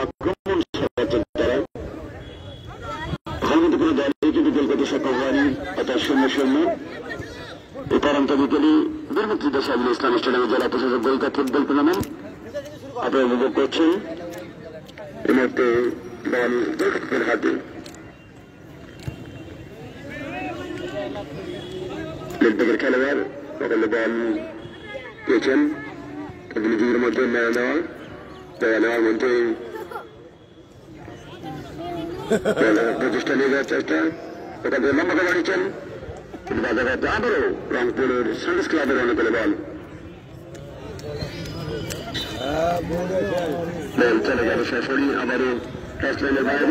আক্রমণ চালাচ্ছেন তারা। ভালো কোনো দলই কিন্তু গোল করতে সক্ষম হয়নি, অর্থাৎ 0-0। এই পরন্ত বিকেলই বীরমুক্তিযোদ্ধা সাইদুল ইসলাম স্টেডিয়ামে জেলা প্রশাসক গোল্ড কাপ ফুটবল টুর্নামেন্ট আপনারা উপভোগ করছেন। এই মুহূর্তে দল দর্শকদের হাতে লিগের খেলোয়াড় সকালে বল পেয়েছেন, যুগের মধ্যে মেলা নেওয়ার মধ্যে প্রচেষ্টা নিয়ে যাওয়ার চেষ্টা, ওখান থেকে লম্বা বাড়িয়েছেন বাজারঘাটে। আবারও রংপুরের সার্ভিস ক্লাবের অনুকূলে বল চলে যাবে সরাসরি আবারও টাচ লাইনের বাইরে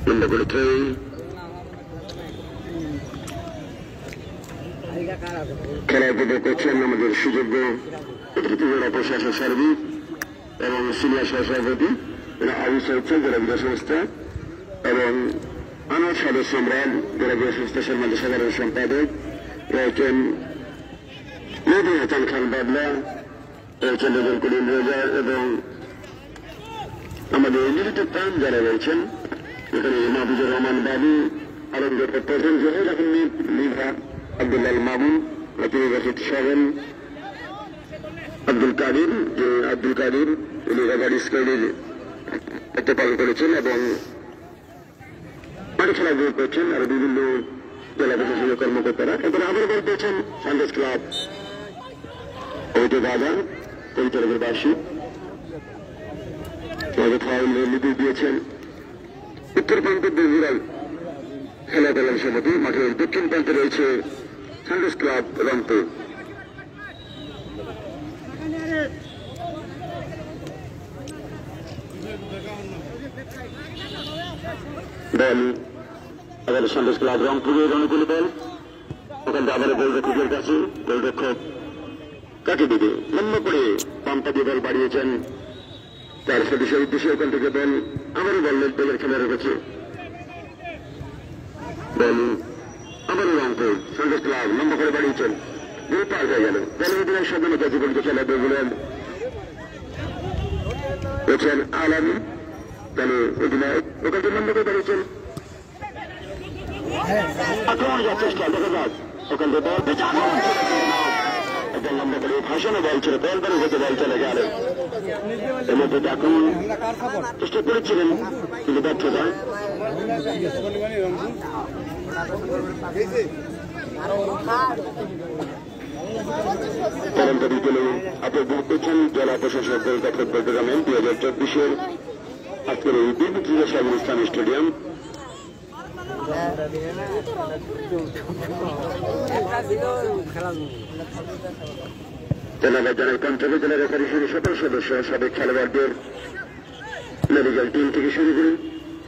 লম্বা করে খেলা উপভোগ করছেন আমাদের সুযোগ্য জেলা প্রশাসক সার্বিক এবং সিনিয়র সহসভাপতি আবু সৈয়দ জেলা ক্রীড়া সংস্থা এবং আমার সদস্য সম্রাট জেলা ক্রীড়া সংস্থা সম্মানিত সাধারণ সম্পাদক রয়েছেন মেহেদী হাসান খান বাবলা, রয়েছেন রেজাল করিম রেজা এবং আমাদের নিযুক্ত প্রাণ যারা রয়েছেন এখানে মাহবুবুর রহমান বাবু, আলমগীর প্রধান জহির আহমেদ লিভা, আব্দুল্লাহ মামুন, লতিফ রাশিদ সাহেব, আব্দুল কাদির উনি রাবার স্কুলের দায়িত্ব পালন করেছেন এবং মাঠে খেলাধুলা করছেন আর বিভিন্ন জেলা প্রশাসনের কর্মকর্তারা। এরপরে আবার বল পেয়েছেন সানরাইজ ক্লাব অবৈধ বাধা পরিচালকের বার্ষিক নির্দেশ দিয়েছেন উত্তর প্রান্তের বগুড়ার খেলাধুলার সমিতি। মাঠের দক্ষিণ প্রান্তে রয়েছে সানরাইজ ক্লাব রংপুর। বল আবার সানরাইজ ক্লাব রংপুরের অনুকূলে বল, ওখান থেকে আবার গোলরক্ষকের কাছে, গোলরক্ষক কাকে দিবে লম্বা করে পাম্পা দিয়ে বল বাড়িয়েছেন তার সদস্যের উদ্দেশ্যে। ওখান থেকে বল আবারও বল দলের খেলোয়াড়ের কাছে, বল আবারও রংপুর সানরাইজ ক্লাব লম্বা করে বাড়িয়েছেন, গোল পার হয়ে গেল। দলের সাধারণ কাছে বলতে খেলা বললেন হচ্ছেন আলামী দলের অধিনায়ক, ওখান থেকে লম্বা করে বাড়িয়েছেন। আক্রমণ যাওয়ার চেষ্টা দেখা যাক, ওখান থেকে বল লম্বা করে ভাসানো বল ছিল, বল করে হতে বল চলে গেল। এর মধ্যে আক্রমণ চেষ্টা করেছিলেন কিন্তু ব্যর্থতা। পরন্ত বিকেলে আপনি দেখছেন জেলা প্রশাসক গোল্ড কাপ ফুটবল টুর্নামেন্ট 2024-এর আজকের এই বীরমুক্তিযোদ্ধা সাইদুল ইসলাম স্টেডিয়াম। জেলা জেলার কন্ট্রোল জেলা রেফারি সকল সদস্য সাবেক খেলোয়াড়দের মেডিকেল টিম থেকে শুরু করে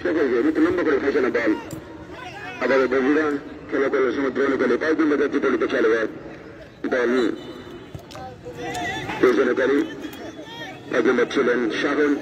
সকলকে রুট লম্বা করে ফাঁসানো বল আবারও বগুড়া খেলা করে সমুদ্র অনুকূলে 5 নম্বর জাতীয় খেলোয়াড় বল প্রয়োজনকারী একজন ছিলেন শাহন।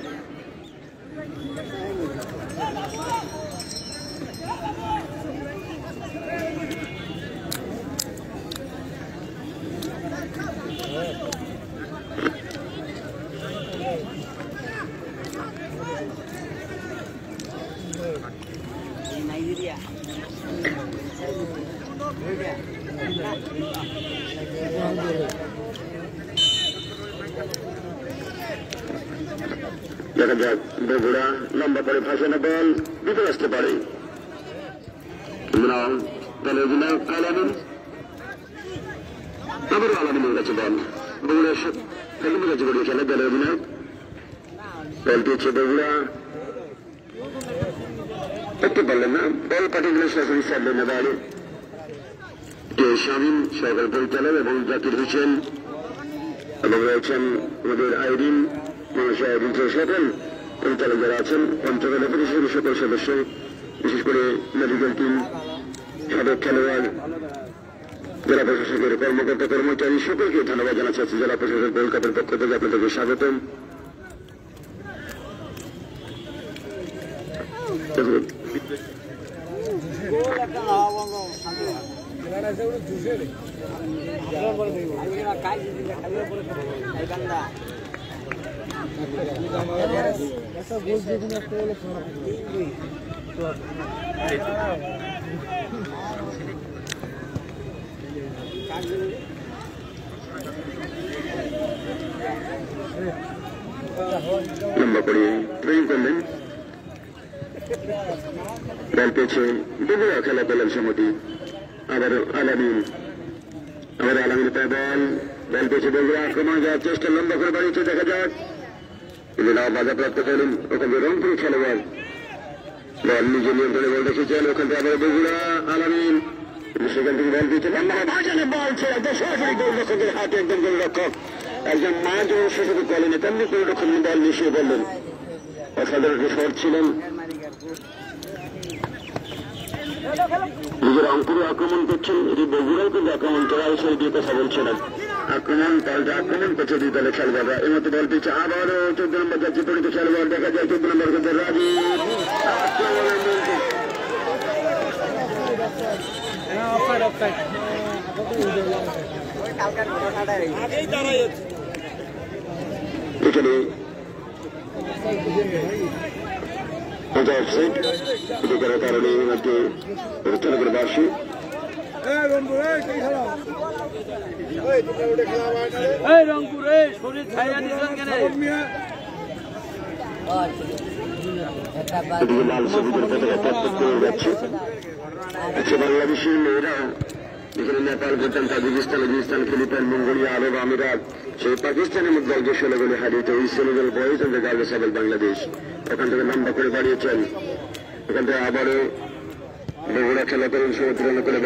দেখা যাক বগুড়া লম্বা করে ফাঁসানো বল বিপদ আসতে পারে। দলের অধিনায়ক আলামিন, আবারও আলামিনের কাছে বল বগুড়ার কাছে গড়িয়ে খেলে দলের অধিনায়ক, বল দিয়েছে বগুড়া করতে পারলেন না, বল পাঠিয়ে সরাসরি ছাড়লেন না বাইরে। শামীম সরকার পরিচালক এবং জাকির হোসেন এবং রয়েছেন আমাদের আইরিন মানুষ আইরিন সকল পরিচালক যারা আছেন, অঞ্চলের পরিষদের সকল সদস্য, বিশেষ করে মেডিকেল টিম, সাবেক খেলোয়াড়, জেলা প্রশাসকের কর্মকর্তা কর্মচারী সকলকে ধন্যবাদ জানাচ্ছি। জেলা প্রশাসক গোল্ড কাপের পক্ষ থেকে আপনাদেরকে স্বাগতম। লম্বা করে ট্রেন করলেন বল পেয়েছে বগুড়া খেলা পেলেন সমিতি আবার আলামিন পায় বল পেয়েছে বগুড়া আক্রমণ যাওয়ার চেষ্টা লম্বা করে বাড়িয়েছে দেখা যাক কিন্তু না বাধাপ্রাপ্ত করলেন ওখানে রংপুর খেলোয়াড় বল নিজে নিয়ন্ত্রণে বল রেখেছেন ওখান থেকে আবার বগুড়া আলামিন সেখান থেকে বল দিয়েছে ভাজানে বল ছেড়ে সরাসরি গোলরক্ষকের হাতে একদম গোলরক্ষক একজন মা যে সুযোগ করেনি তেমনি গোলরক্ষক বল মিশিয়ে বললেন অসাধারণ শট ছিলেন নিজের অঙ্কুরে আক্রমণ করছেন এটি বগুড়াও কিন্তু আক্রমণ করা সেই দিয়ে কথা বলছে না আক্রমণ পাল্টা আক্রমণ করছে দুই দলের খেলোয়াড়রা এই মতো বল দিচ্ছে আবারও 14 নম্বর যাচ্ছে পরিচিত খেলোয়াড় দেখা যায় 14 নম্বর কিন্তু রাজীব এখানে কারণে করে বার্ষি বাংলাদেশের মেয়েরা যেখানে Nepal Bhutan Tajikistan Afghanistan Philippines Mongolia আরব আমিরাত সেই পাকিস্তানের মধ্যে দলকে 16 গোলে হারিয়েছে ওই Senegal boys and girls of Bangladesh ওখান থেকে লম্বা করে বাড়িয়েছেন ওখান থেকে আবারও বগুড়া খেলা করেন সমুদ্রণ করে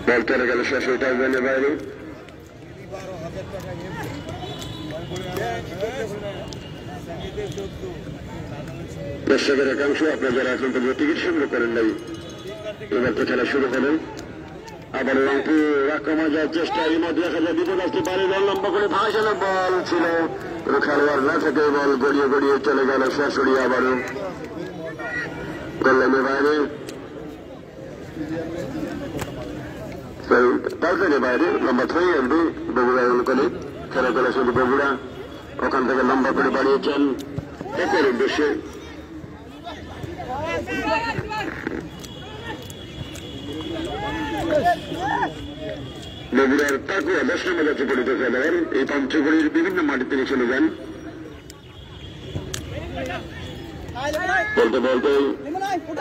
বল চলে গেল শেষ ওই টাইমের বাইরে দর্শকের একাংশ আপনার যারা এখন পর্যন্ত টিকিট সংগ্রহ করেন নাই এবার তো খেলা শুরু করেন আবার রংপুর আক্রমণ যাওয়ার চেষ্টা এর মধ্যে দেখা যায় বিপদ আসতে পারে বল লম্বা করে ভাসানো বল ছিল কোনো খেলোয়াড় না থেকে বল গড়িয়ে গড়িয়ে চলে গেল সরাসরি আবারও গোললাইনের বাইরে তার বাইরে লম্বা থয়ে আসবে বগুড়া অনুকূলে খেলা করে শুধু বগুড়া ওখান থেকে লম্বা করে বাড়িয়েছেন একের উদ্দেশ্যে বগুড়ার তাকুয়া 10 নম্বর যাচ্ছে পরিচিত খেলোয়াড় এই পঞ্চগড়ের বিভিন্ন মাঠে তিনি চলে যান বলতে বলতে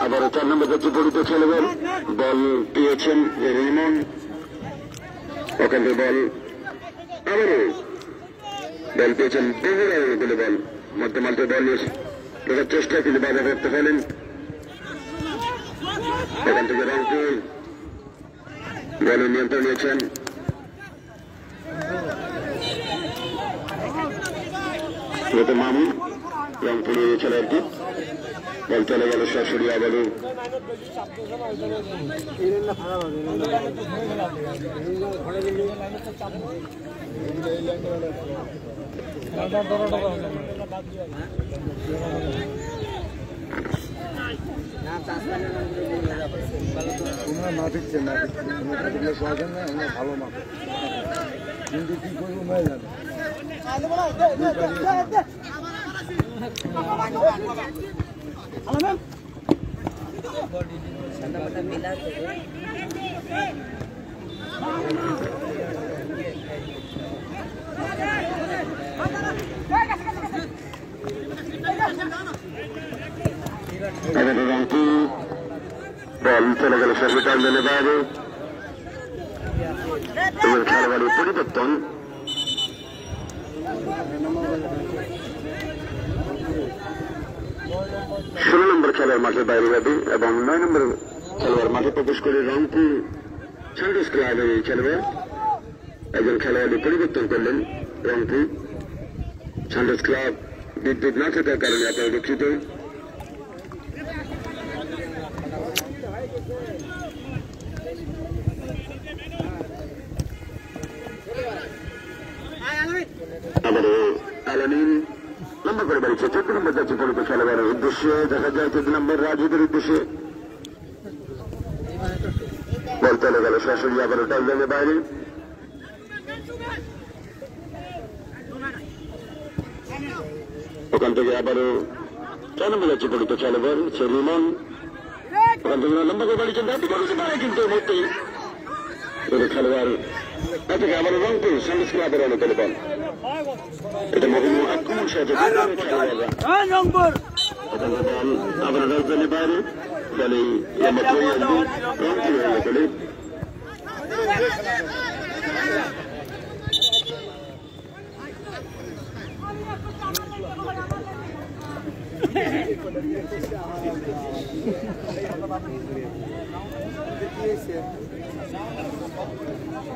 আবার 4 নম্বর যাচ্ছে পরিচিত খেলোয়াড় বল পেয়েছেন রিমন ওখান থেকে বল আবারও বল পেয়েছেন বগুড়া বলে বল মধ্যে মাঠে বল দেখার চেষ্টা কিন্তু বাধা করতে পারেন এখান থেকে রংপুর বল নিয়ন্ত্রণ নিয়েছেন মামু রংপুরে খেলোয়াড়টি বল চলে গেল সরাসরি আবারও তোমরা না দিচ্ছে না সহজে না আমরা ভালো না কিন্তু কি করবো হয়ে যাবে বল চলে গেল শেষ টাইমের বাইরে খেলোয়াড়ের পরিবর্তন 16 নম্বর খেলার মাঠে বাইরে যাবে এবং 9 নম্বর খেলোয়াড় মাঠে প্রবেশ করে রংপুর সান্টোস ক্লাবের খেলোয়াড় একজন খেলোয়াড়ের পরিবর্তন করলেন রংপুর সান্টোস ক্লাব বিদ্যুৎ না থাকার কারণে আপনারা দুঃখিত আবারও আলামিন লম্বা করে বাড়িছে 14 নম্বর যাচ্ছে পরিত খেলোয়াড়ের উদ্দেশ্যে দেখা যায় 14 নম্বর রাজুদের উদ্দেশ্যে বল চলে গেল সরাসরি আবারও টাইমলাইনের বাইরে ওখান থেকে আবারও 4 নম্বর যাচ্ছে পরিত খেলোয়াড় রিমন ওখান থেকে লম্বা করে বাড়িছেন কিন্তু এই মুহূর্তে খেলোয়াড় থেকে আবারও রংপুর সার্ভিস ক্লাবের অনেক বল এটা মহিমু আক্রমণ সহযোগিতা আবার রাজধানী বাইরে বলে লম্বা করে রংপুর হয়ে গেলে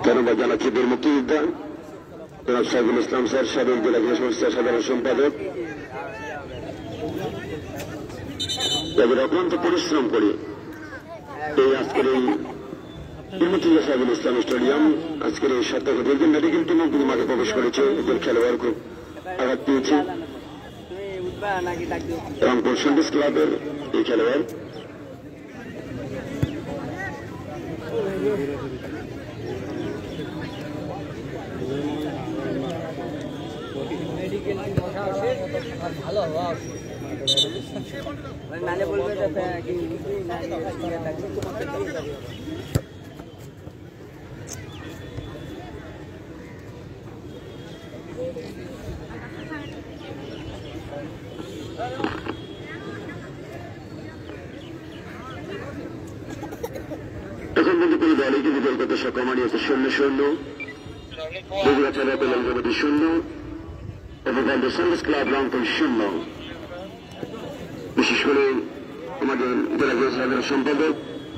ধন্যবাদ জানাচ্ছি বীর মুক্তিযোদ্ধা জনাব সাইফুল ইসলাম স্যার সাবেক জেলা ক্রীড়া সংস্থার সাধারণ সম্পাদক যাদের অক্লান্ত পরিশ্রম করে এই আজকের এই মুক্তিযোদ্ধা সাইফুল ইসলাম স্টেডিয়াম আজকের এই সপ্তাহে দীর্ঘদিন কিন্তু নতুন মাঠে প্রবেশ করেছে এদের খেলোয়াড় খুব আঘাত পেয়েছে রংপুর সার্ভিস ক্লাবের এই খেলোয়াড় ভালো নালে বলবে এখন কিন্তু কোনো দলই কিন্তু দল করতে সক্ষম হারিয়েছে 0-0 বগুড়া খেলা পেলেন কমিটি 0 এবং সার্ভিস ক্লাব রংপুর 0 বিশেষ করে আমাদের জেলা ক্রীড়া সাধারণ সম্পাদক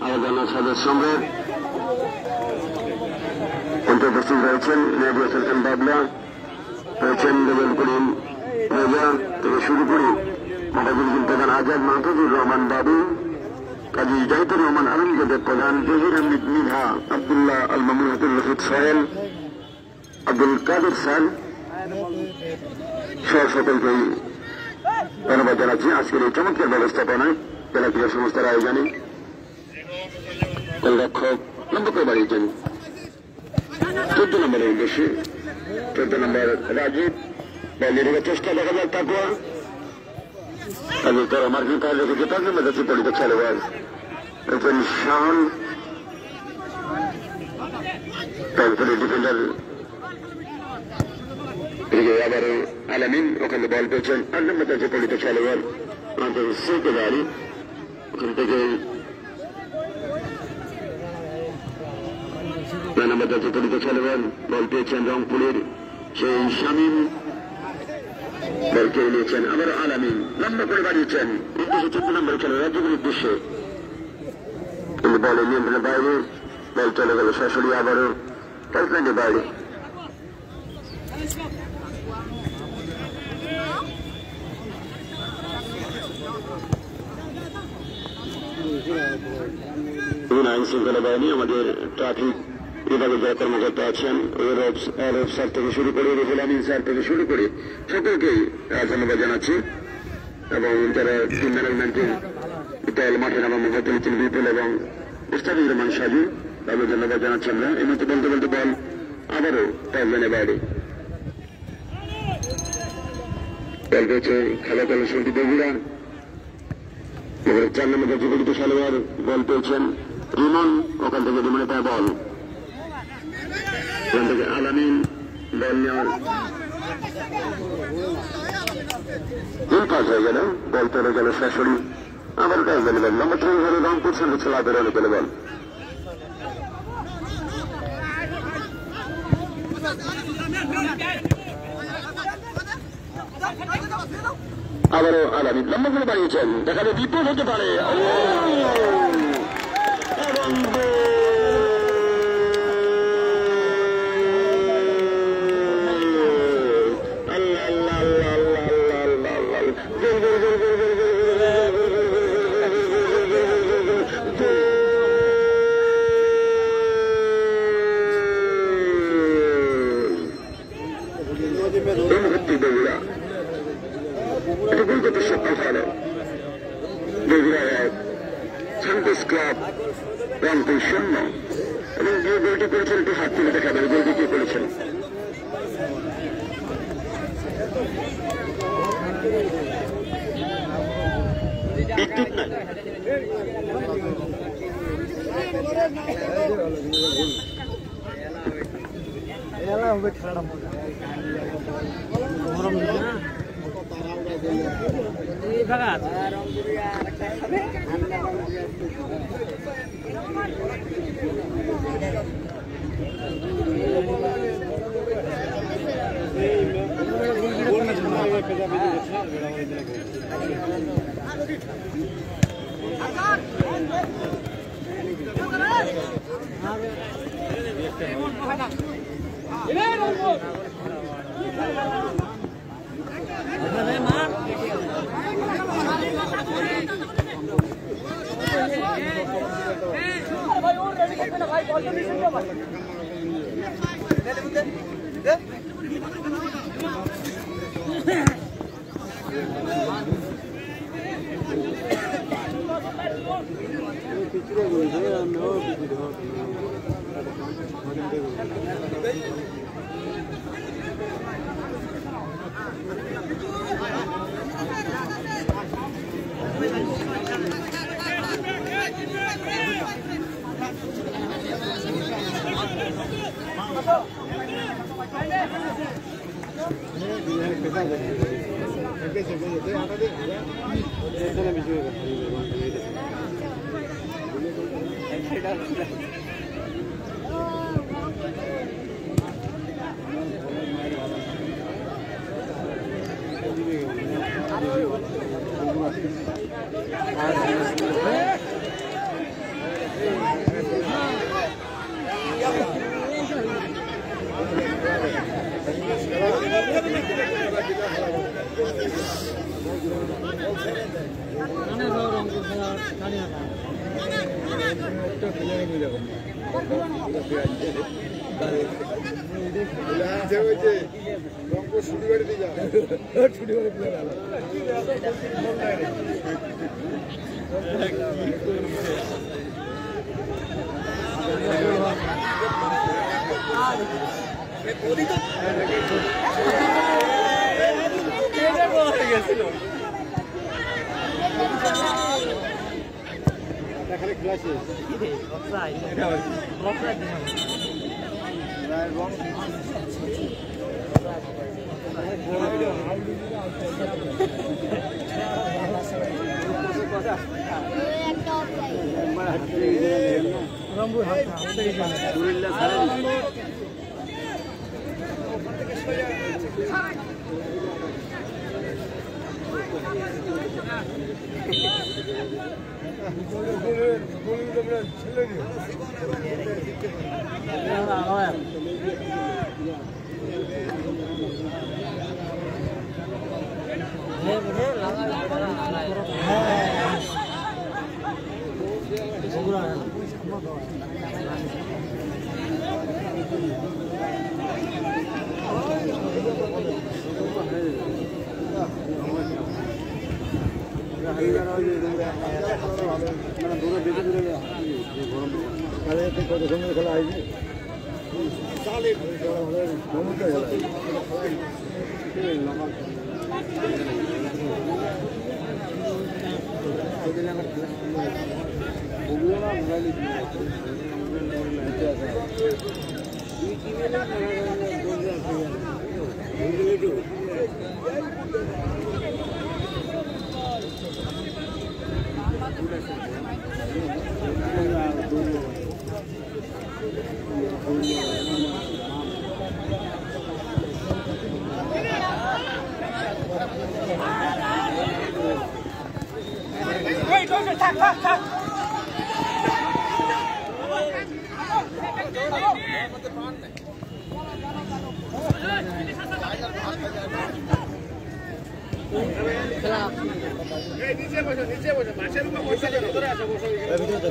আলাদা সাদের সম্রাট উপস্থিত রয়েছেন মেহবুব হাসান বাবলা রয়েছেন রেবেল করিম রেজা থেকে শুরু করে মাহবুব প্রধান আজাদ মাহফুজুর রহমান বাবু কাজী জাহিদুর রহমান আলমগীরের প্রধান জহির আহমেদ মিধা আবদুল্লাহ আল মামুনুল রশিদ সোহেল আব্দুল কাদের স্যার সহ সকলকেই ধন্যবাদ জানাচ্ছি আজকের এই চমৎকার ব্যবস্থাপনায় জেলা ক্রীড়া সংস্থার আয়োজনে গোলরক্ষক লম্বা করে বাড়িয়েছেন 14 নম্বরের উদ্দেশ্যে 14 নম্বর রাজীব বলের চেষ্টা দেখা যায় তাকুয়া তার মার্কিন পায়ে রেখেছে 5 নম্বর যাচ্ছে পরিত খেলোয়াড় রয়েছেন শাহন তারপরে ডিফেন্ডার আবার আলামিন ওখানে বল পেয়েছেন 8 নম্বর যাচ্ছে পরিত খেলোয়াড় আমাদের সেকে বাড়ি ওখান থেকে 9 নম্বর যাচ্ছে পরিত খেলোয়াড় বল পেয়েছেন রংপুরের সেই শামীম বল কেড়ে নিয়েছেন আবার আলামিন লম্বা করে বাড়িয়েছেন উদ্দেশ্যে 14 নম্বর খেলোয়াড় রাজ্যের উদ্দেশ্যে কিন্তু বলের নিয়ন্ত্রণের বাইরে বল চলে গেল সরাসরি আবারও টাইপলাইনের বাইরে আইন শৃঙ্খলা বাহিনী আমাদের ট্রাফিক বিভাগের যারা কর্মকর্তা আছেন ওরফ স্যার থেকে শুরু করে রুহুল আমিন স্যার থেকে শুরু করে সকলকেই ধন্যবাদ জানাচ্ছি এবং যারা টিম ম্যানেজমেন্টের দল মাঠে নামা মোহাম্মদ বিপুল এবং মুস্তাফিজুর রহমান সাজু তাদের ধন্যবাদ জানাচ্ছি আমরা এই মতো বলতে বলতে বল আবারও টাইমলাইনের বাইরে বল পেয়েছে খেলা চলে শুরু বগুড়া এবার 4 নম্বর জীবিত খেলোয়াড় বল পেয়েছেন রিমন ওখান থেকে রিমনে পায় বল ওখান থেকে আলামিন বল নেওয়ার পাস হয়ে গেল বল চলে গেল সরাসরি আবার কাজ গেল নম্বর 3 হল রংপুর সার্ভিস ক্লাবের অনেক গেল বল আবারও আলামিন লম্বা করে বাড়িয়েছেন দেখা যায় বিপদ হতে পারে রংপুর 0 এবং যে গোলটি করেছেন একটু হাত তুলে দেখাবেন, গোলটি কে করেছেন? বিদ্যুৎ না হবে খেলাটা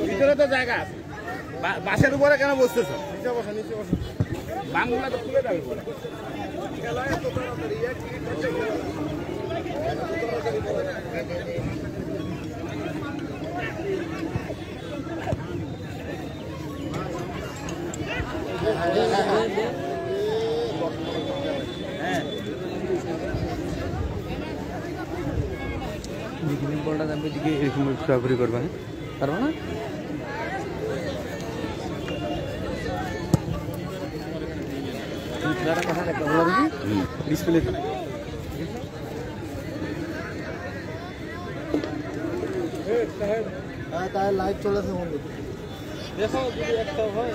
ভিতরে তো জায়গা আছে, বাসের উপরে কেন বসতেছ? নিচে বসো, নিচে বসো, বাংলা তো খুলে যাবে। বিকিনি বলটা দাম দিকে এরকম ঘোরাঘুরি করবে পারবো না ডিসপ্লে তাই লাইভ চলেছে বন্ধু দেখো যদি একটা হয়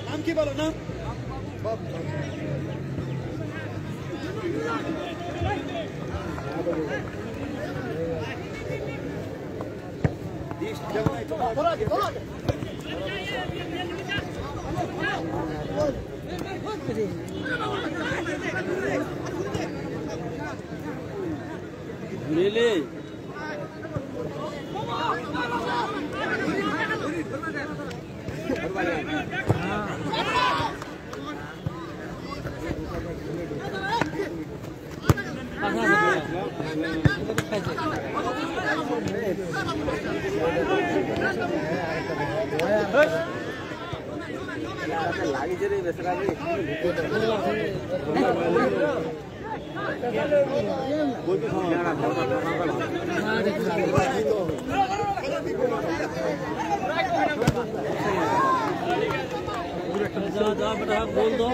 নাম কি বলো না Really? बोल दो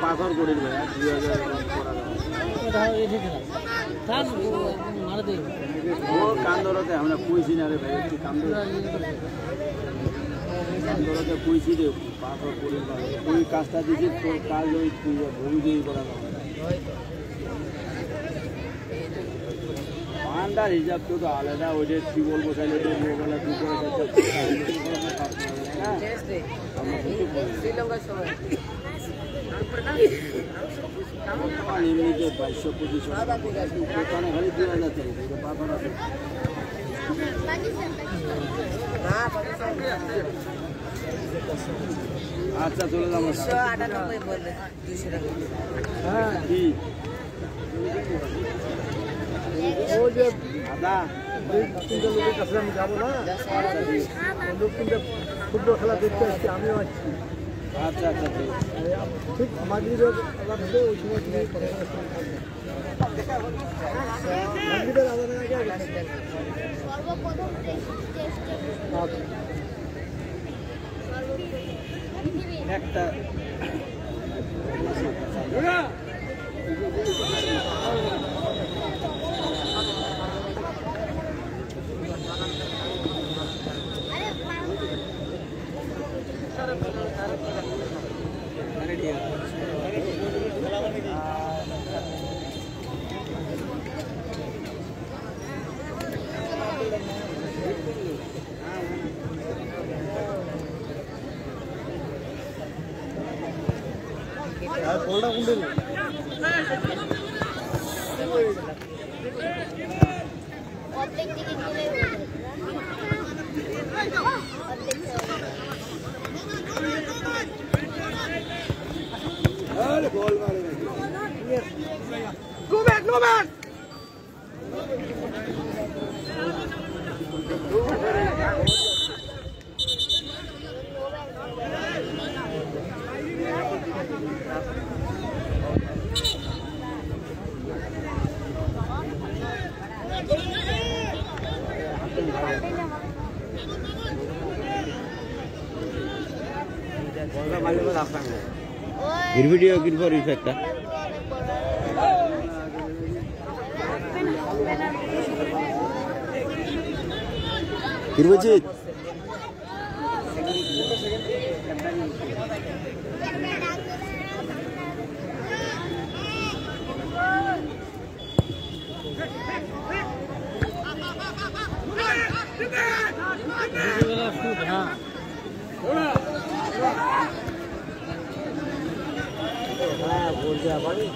পাথর করে দেবে 2000 কান্দরতে আমরা পুইছি না রে ভাই একটু কান্দরতে পুইছি রে পাথর করে ওই কাজটা দিছি তোর কাজ ওই ভূমি দিয়ে করা পান্ডার হিসাব তো আলাদা ওই যে টিউবওয়েল বসাইলে তো মোবাইলে 2 করে শ্রীলঙ্কার সময় এমনিতে 2225 দোকানে খালি 2000 চলে পাথর আছে আচ্ছা চলে যাবো 198 বললে 200 টাকা হ্যাঁ কি ও যে আদা তিনটা লোকের কাছে আমি যাবো না লোক তিনটা ফুটবল খেলা দেখতে আসছি আমিও আসছি আচ্ছা আচ্ছা ঠিক মাগরিবের আলাদা ওই সময় মাগরিবের আলাদা আগে সর্বপ্রথম একটা বলটা কোনটা অর্ধেক টিকিট নিলে আরে বল মারে go back no back video কিন ফর ইফেক্ট কিরবজিৎ बोल दिया भाई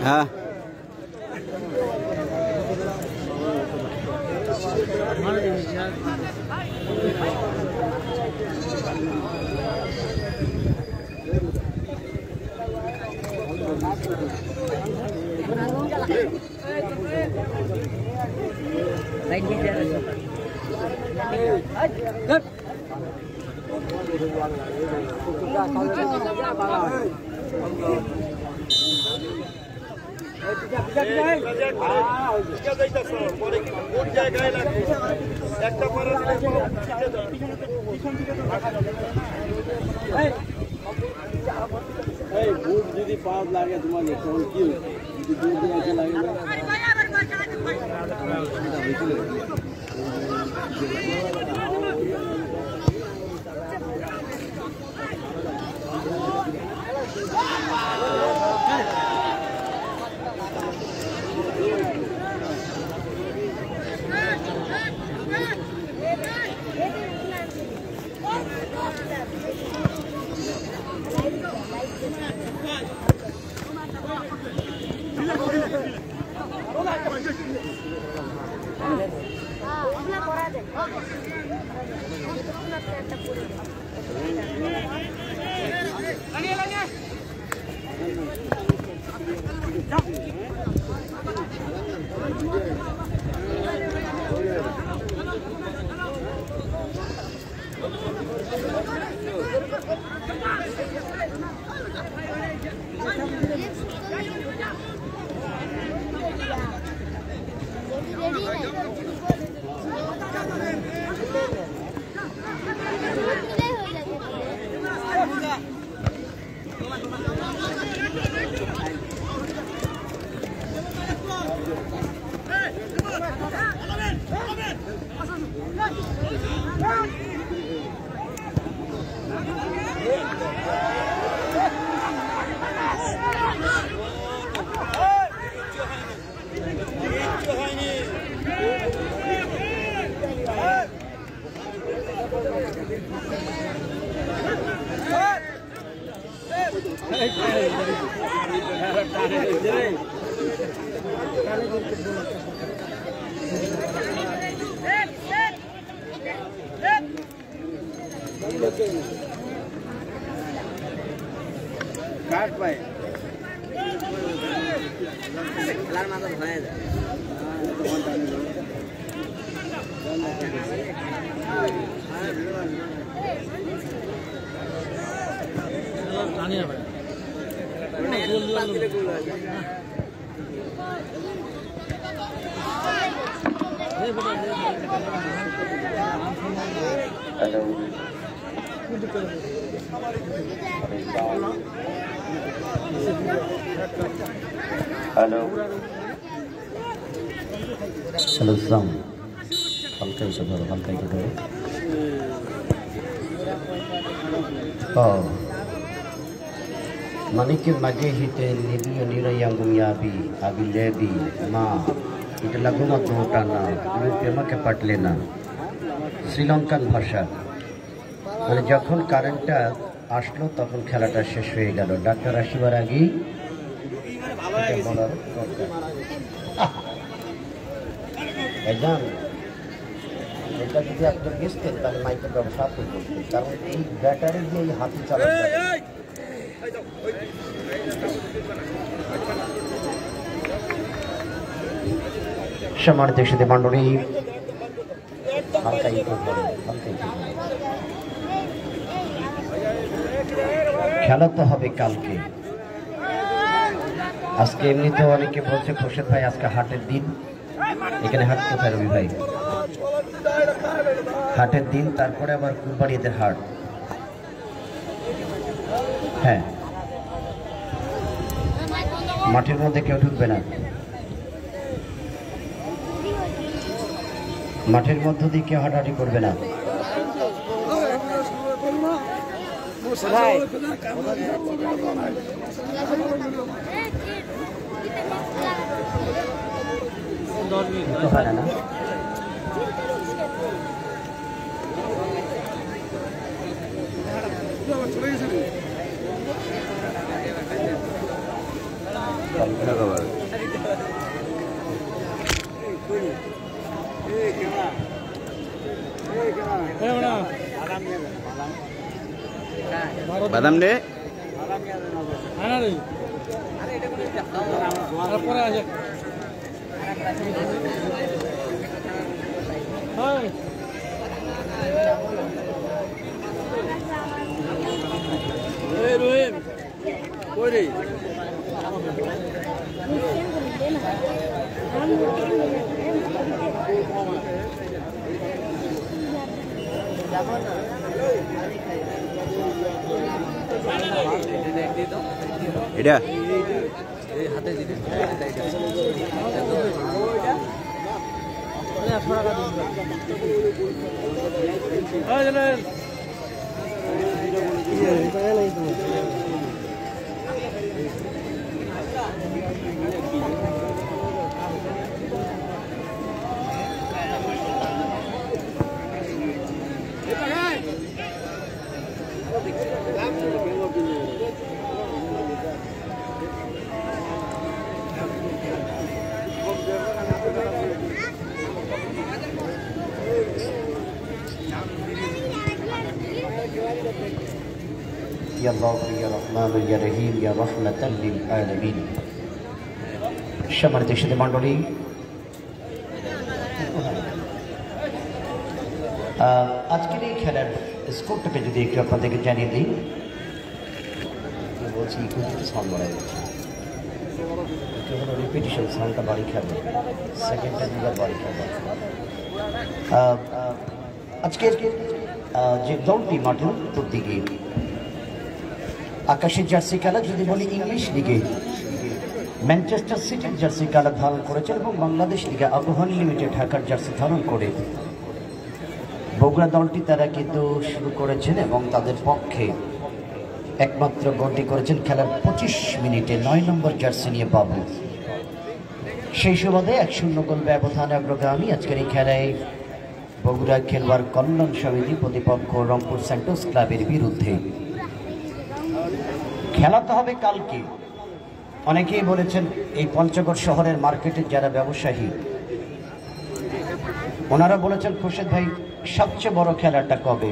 हाँ যদি পাঁচ লাগে তোমার কি লাগে কাট পায় খেলার মাথা ভয়ে যায় हेलो हेलो सम हल्का से करो हल्का ही करो Maniki mage hite nidio nira yang yabi abi lebi ma itu lagu mat notana lu pema ke patlena Sri Lankan bhasha মানে যখন কারেন্টটা আসলো তখন খেলাটা শেষ হয়ে গেল ডাক্তার আসিবার আগেই বলার দরকার ভাইজান এটা যদি একজন বুঝতেন তাহলে মাইকের ব্যবস্থা করতেন কারণ এই ব্যাটারি দিয়ে এই হাতি চালানো সম্মানিত সুধী মণ্ডলী হালকাই খেলা তো হবে কালকে আজকে এমনিতেও অনেকে বলছে খোরশেদ ভাই আজকে হাটের দিন এখানে হাট কোথায় রবি ভাই হাটের দিন তারপরে আবার কুরবানি ঈদের হাট হ্যাঁ মাঠের মধ্যে কেউ ঢুকবে না মাঠের মধ্য দিয়ে কেউ হাঁটাহাঁটি করবে না না বাদাম দে রহিম কই রে এটা এই হাতে দিতে Ya Allah ya Rahman ya Rahim ya Rahmatan lil Alamin সম্মানিত সুধী মণ্ডলী আজকের এই খেলার স্কোরটাকে যদি একটু আপনাদেরকে জানিয়ে দিই বলছি ইকুইটি সাউন্ড বাড়াই যাচ্ছে রিপিটিশন সাউন্ডটা বাড়ি খাবে সেকেন্ডটা দুবার বাড়ি খাবে আজকের যে দলটি মাঠের উত্তর দিকে আকাশের জার্সি কালার যদি বলি ইংলিশ লিগে ম্যানচেস্টার সিটির জার্সি কালার ধারণ করেছেন এবং বাংলাদেশ লিগে আবহাওয়া লিমিটেড ঢাকার জার্সি ধারণ করে বগুড়া দলটি তারা কিন্তু শুরু করেছেন এবং তাদের পক্ষে একমাত্র গোলটি করেছেন খেলার 25 মিনিটে 9 নম্বর জার্সি নিয়ে বাবু। সেই সুবাদে 1-0 গোল ব্যবধানে অগ্রগামী আজকের এই খেলায় বগুড়া খেলোয়াড় কল্যাণ সমিতি প্রতিপক্ষ রংপুর সেন্টোস ক্লাবের বিরুদ্ধে। খেলা তো হবে কালকে। অনেকেই বলেছেন এই পঞ্চগড় শহরের মার্কেটের যারা ব্যবসায়ী ওনারা বলেছেন খুরশেদ ভাই সবচেয়ে বড় খেলাটা কবে?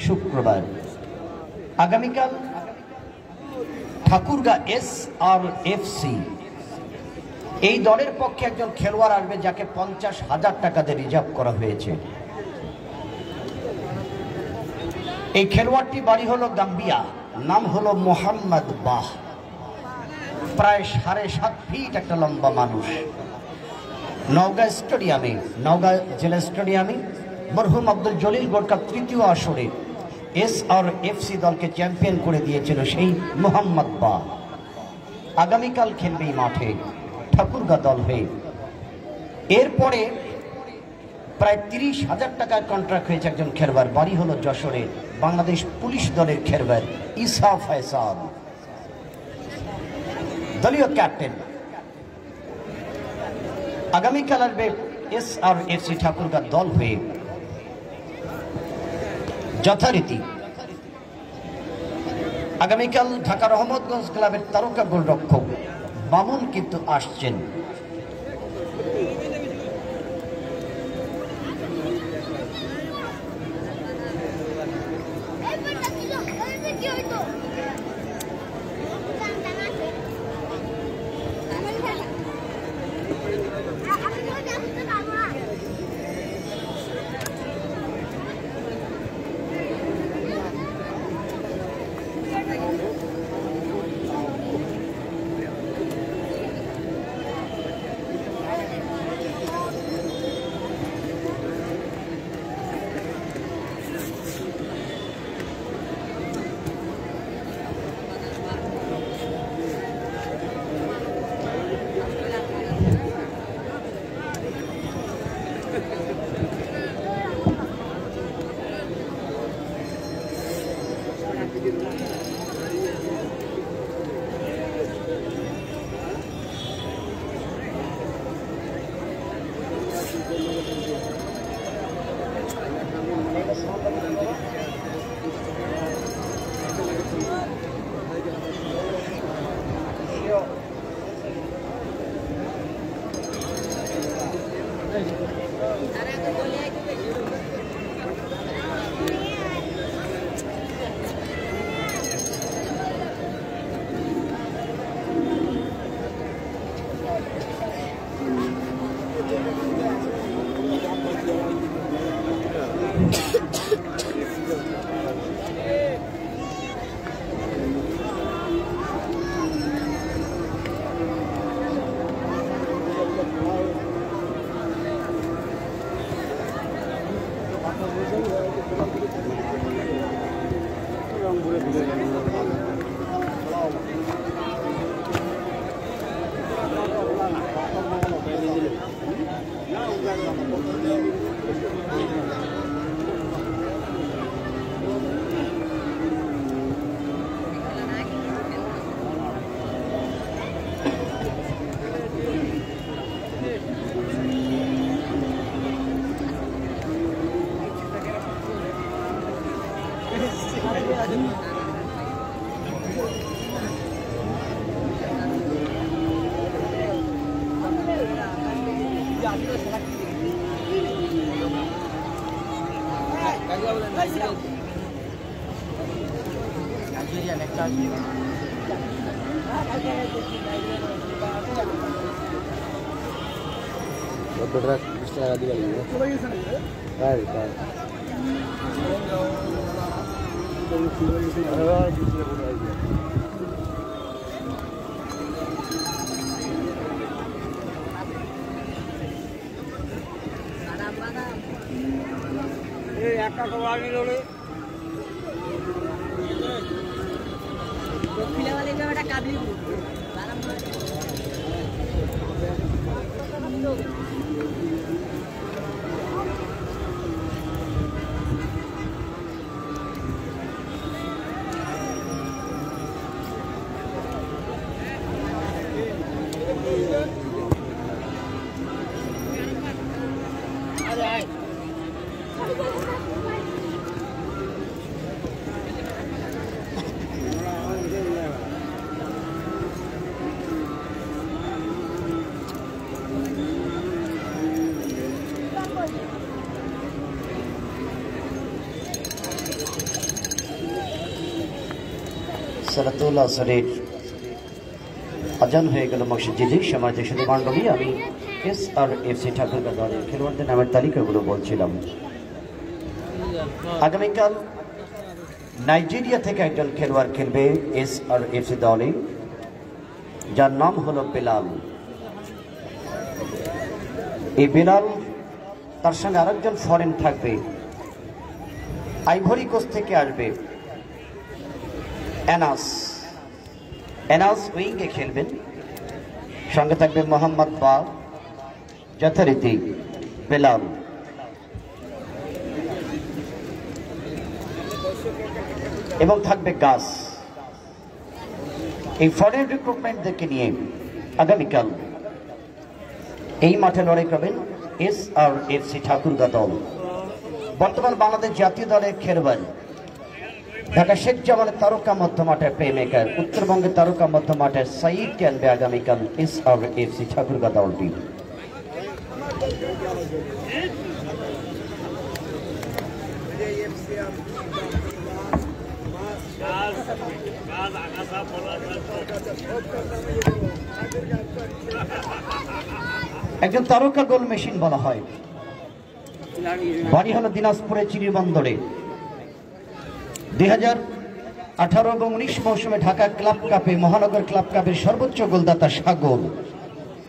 শুক্রবার। আগামীকাল ঠাকুরগাঁ SRFC এই দলের পক্ষে একজন খেলোয়াড় আসবে যাকে 50,000 টাকা দিয়ে রিজার্ভ করা হয়েছে। এই খেলোয়াড়টি বাড়ি হলো গাম্বিয়া, নাম হলো মোহাম্মদ বাহ। প্রায় 7.5 ফিট একটা লম্বা মানুষ। নওগাঁ স্টেডিয়ামে, নওগাঁ জেলা স্টেডিয়ামে মরহুম আব্দুল জলিল গোল্ড কাপ 3য় আসরে SRFC দলকে চ্যাম্পিয়ন করে দিয়েছিল সেই মোহাম্মদ বাহ। আগামীকাল খেলবে এই মাঠে ঠাকুরগাঁ দল হয়ে। এরপরে প্রায় 30,000 টাকার কন্ট্রাক্ট হয়েছে একজন খেলোয়াড়, বাড়ি হলো যশোরে, বাংলাদেশ পুলিশ দলের খেলোয়াড় ইসা ফয়সাল, দলীয় ক্যাপ্টেন। আগামীকাল আসবে SRFC ঠাকুরগাঁ দল হয়ে। যথারীতি আগামীকাল ঢাকা রহমতগঞ্জ ক্লাবের তারকা গোলরক্ষক মামুন কিন্তু আসছেন। সালাতুল আসরের আজান হয়ে গেল মসজিদে। সমাজ শুধু মণ্ডলী, আমি SRFC ঠাকুরগাঁ দলের খেলোয়াড়দের নামের তালিকাগুলো বলছিলাম। আগামীকাল নাইজেরিয়া থেকে একজন খেলোয়াড় খেলবে SRFC দলে, যার নাম হলো বেলাল। এই বেলাল, তার সঙ্গে আরেকজন ফরেন থাকবে, আইভরি কোস্ট থেকে আসবে এনাস উইংয়ে খেলবেন। সঙ্গে থাকবে মোহাম্মদ বা, যথারীতি বেলাল। এবং থাকবে গাস। এই ফরেন রিক্রুটমেন্টদেরকে নিয়ে আগামীকাল এই মাঠে লড়াই করবেন SRFC ঠাকুরগাঁ দল। বর্তমান বাংলাদেশ জাতীয় দলের খেলোয়াড়, ঢাকা শেখ জামালের তারকা মধ্যমাঠের প্লে মেকার, উত্তরবঙ্গের তারকা মধ্যমাঠের সাইদকে আনবে আগামীকাল SRFC ঠাকুরগাঁ দলটি। একজন তারকা গোল মেশিন বলা হয়, বাড়ি হলো দিনাজপুরের চিরিবন্দরে। 2018 এবং 19 মৌসুমে ঢাকা ক্লাব কাপে, মহানগর ক্লাব কাপের সর্বোচ্চ গোলদাতা সাগর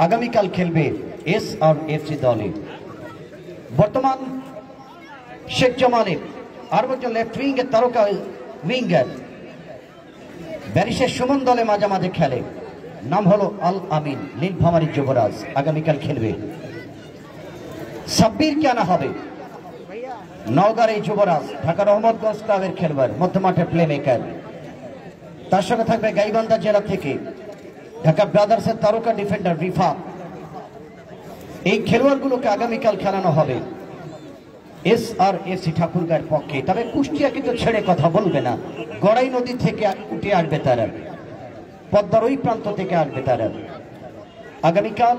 আগামীকাল খেলবে SRFC দলে। বর্তমান শেখ জামালের আর একজন লেফট উইংয়ের তারকা উইঙ্গার, ব্যারিশের সুমন দলে মাঝে মাঝে খেলে, নাম হলো আল আমিন, নীলফামারীর যুবরাজ, আগামীকাল খেলবে। সাব্বিরকে আনা হবে, নওগাঁর এই যুবরাজ, ঢাকা রহমতগঞ্জ ক্লাবের খেলোয়াড়, মধ্যমাঠের প্লে মেকার। তার সঙ্গে থাকবে গাইবান্ধা জেলা থেকে ঢাকা ব্রাদার্সের তারকা ডিফেন্ডার রিফা। এই খেলোয়াড়গুলোকে আগামীকাল খেলানো হবে SRFC ঠাকুরগাঁয়ের পক্ষে। তবে কুষ্টিয়া কিন্তু ছেড়ে কথা বলবে না, গড়াই নদী থেকে উঠে আসবে তারা, পদ্মার ওই প্রান্ত থেকে আসবে তারা। আগামীকাল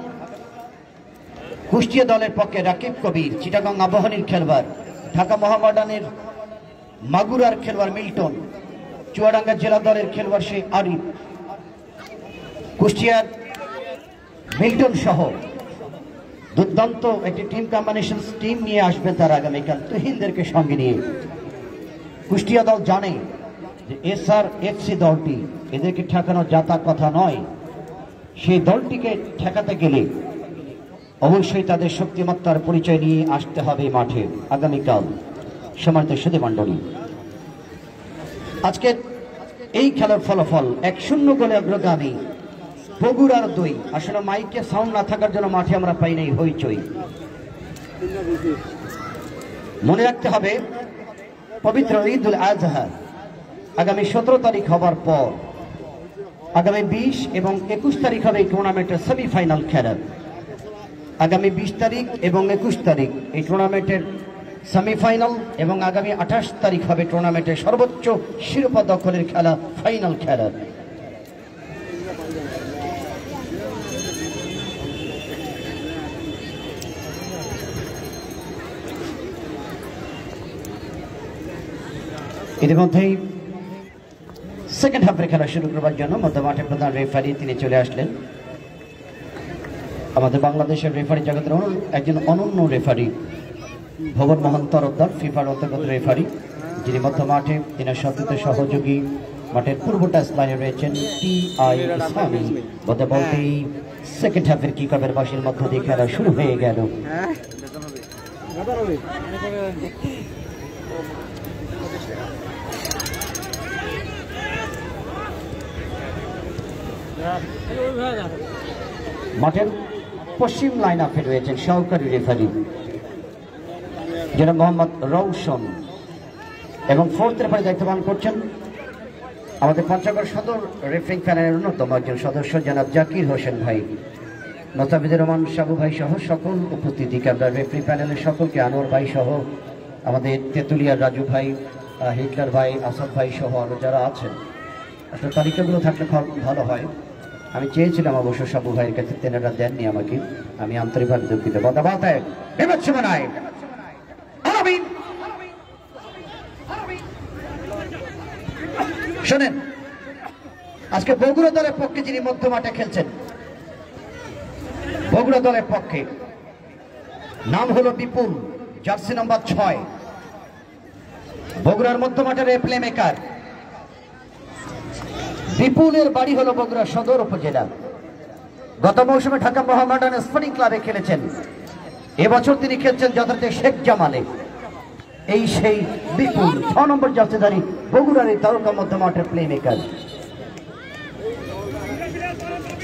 কুষ্টিয়া দলের পক্ষে রাকিব কবির, চিটাগাং আবাহনীর খেলোয়াড়, ঢাকা মোহামেডানের মাগুরার খেলোয়াড় মিল্টন, চুয়াডাঙ্গা জেলা দলের খেলোয়াড় সে আরিফ, কুষ্টিয়ার মিল্টন সহ দুর্দান্ত একটি টিম কম্বিনেশন টিম নিয়ে আসবে তারা আগামীকাল তুহিনদেরকে সঙ্গে নিয়ে। কুষ্টিয়া দল জানে যে SRFC দলটি এদেরকে ঠেকানো যাতা কথা নয়, সেই দলটিকে ঠেকাতে গেলে অবশ্যই তাদের শক্তিমত্তার পরিচয় নিয়ে আসতে হবে মাঠে আগামীকাল। সম্মানিত সুধী মণ্ডলী, আজকের এই খেলার ফলাফল 1-0 গোলে অগ্রগামী বগুড়ার 2। আসলে মাইকে সাউন্ড না থাকার জন্য মাঠে আমরা পাই নাই হইচই। মনে রাখতে হবে, পবিত্র ঈদুল আজহা আগামী 17 তারিখ হবার পর আগামী 20 এবং 21 তারিখ হবে এই টুর্নামেন্টের সেমিফাইনাল খেলা। আগামী 20 তারিখ এবং 21 তারিখ এই টুর্নামেন্টের সেমিফাইনাল, এবং আগামী 28 তারিখ হবে টুর্নামেন্টের সর্বোচ্চ শিরোপা দখলের খেলা, ফাইনাল খেলা। ইতিমধ্যেই সেকেন্ড হাফের খেলা শুরু করবার জন্য মধ্যমাঠে প্রধান রেফারি তিনি চলে আসলেন। আমাদের বাংলাদেশের রেফারি জগতের একজন অনন্য রেফারি ভবন মোহন তরফদার, ফিফার অন্তর্গত রেফারি, যিনি মধ্যমাঠে তিনার সতীর্থ সহযোগী মাঠের পূর্ব টাচ লাইনে রয়েছেন TI ইসলামী। বলতে বলতেই সেকেন্ড হাফের কিকঅফের বাঁশির মধ্য দিয়ে খেলা শুরু হয়ে গেল। মাঠের পশ্চিম লাইন আপে রয়েছেন সহকারী রেফারি জনাব মোহাম্মদ রৌশন এবং ফোর্থ রেফারি দায়িত্ব পালন করছেন আমাদের পঞ্চগড় সদর রেফারিং প্যানেলের অন্যতম একজন সদস্য জনাব জাকির হোসেন ভাই, মোস্তাফিজুর রহমান সাবু ভাই সহ সকল উপস্থিতি ক্যামেরা রেফারি প্যানেলের সকলকে, আনোয়ার ভাই সহ আমাদের তেঁতুলিয়ার রাজু ভাই, হিটলার ভাই, আসাদ ভাই সহ আরও যারা আছেন। আসলে তালিকাগুলো থাকলে ভালো হয়। আমি চেয়েছিলাম অবশ্য সাবু ভাইয়ের কাছে, তেনারা দেননি আমাকে, আমি আন্তরিকভাবে দুঃখিত। শোনেন, আজকে বগুড়া দলের পক্ষে যিনি মধ্য মাঠে খেলছেন, বগুড়া দলের পক্ষে নাম হলো বিপুল, জার্সি নাম্বার 6, বগুড়ার মধ্য মাঠের প্লে মেকার। বিপুলের বাড়ি হলো বগুড়া সদর উপজেলা। গত মৌসুমে ঢাকা মোহামেডান স্পোর্টিং ক্লাবে খেলেছেন, এবছর তিনি খেলছেন যথার্থ শেখ জামালে। এই সেই বিপুল 6 নম্বর জার্সিধারী বগুড়ার এই তারকা মধ্য মাঠের প্লে মেকার।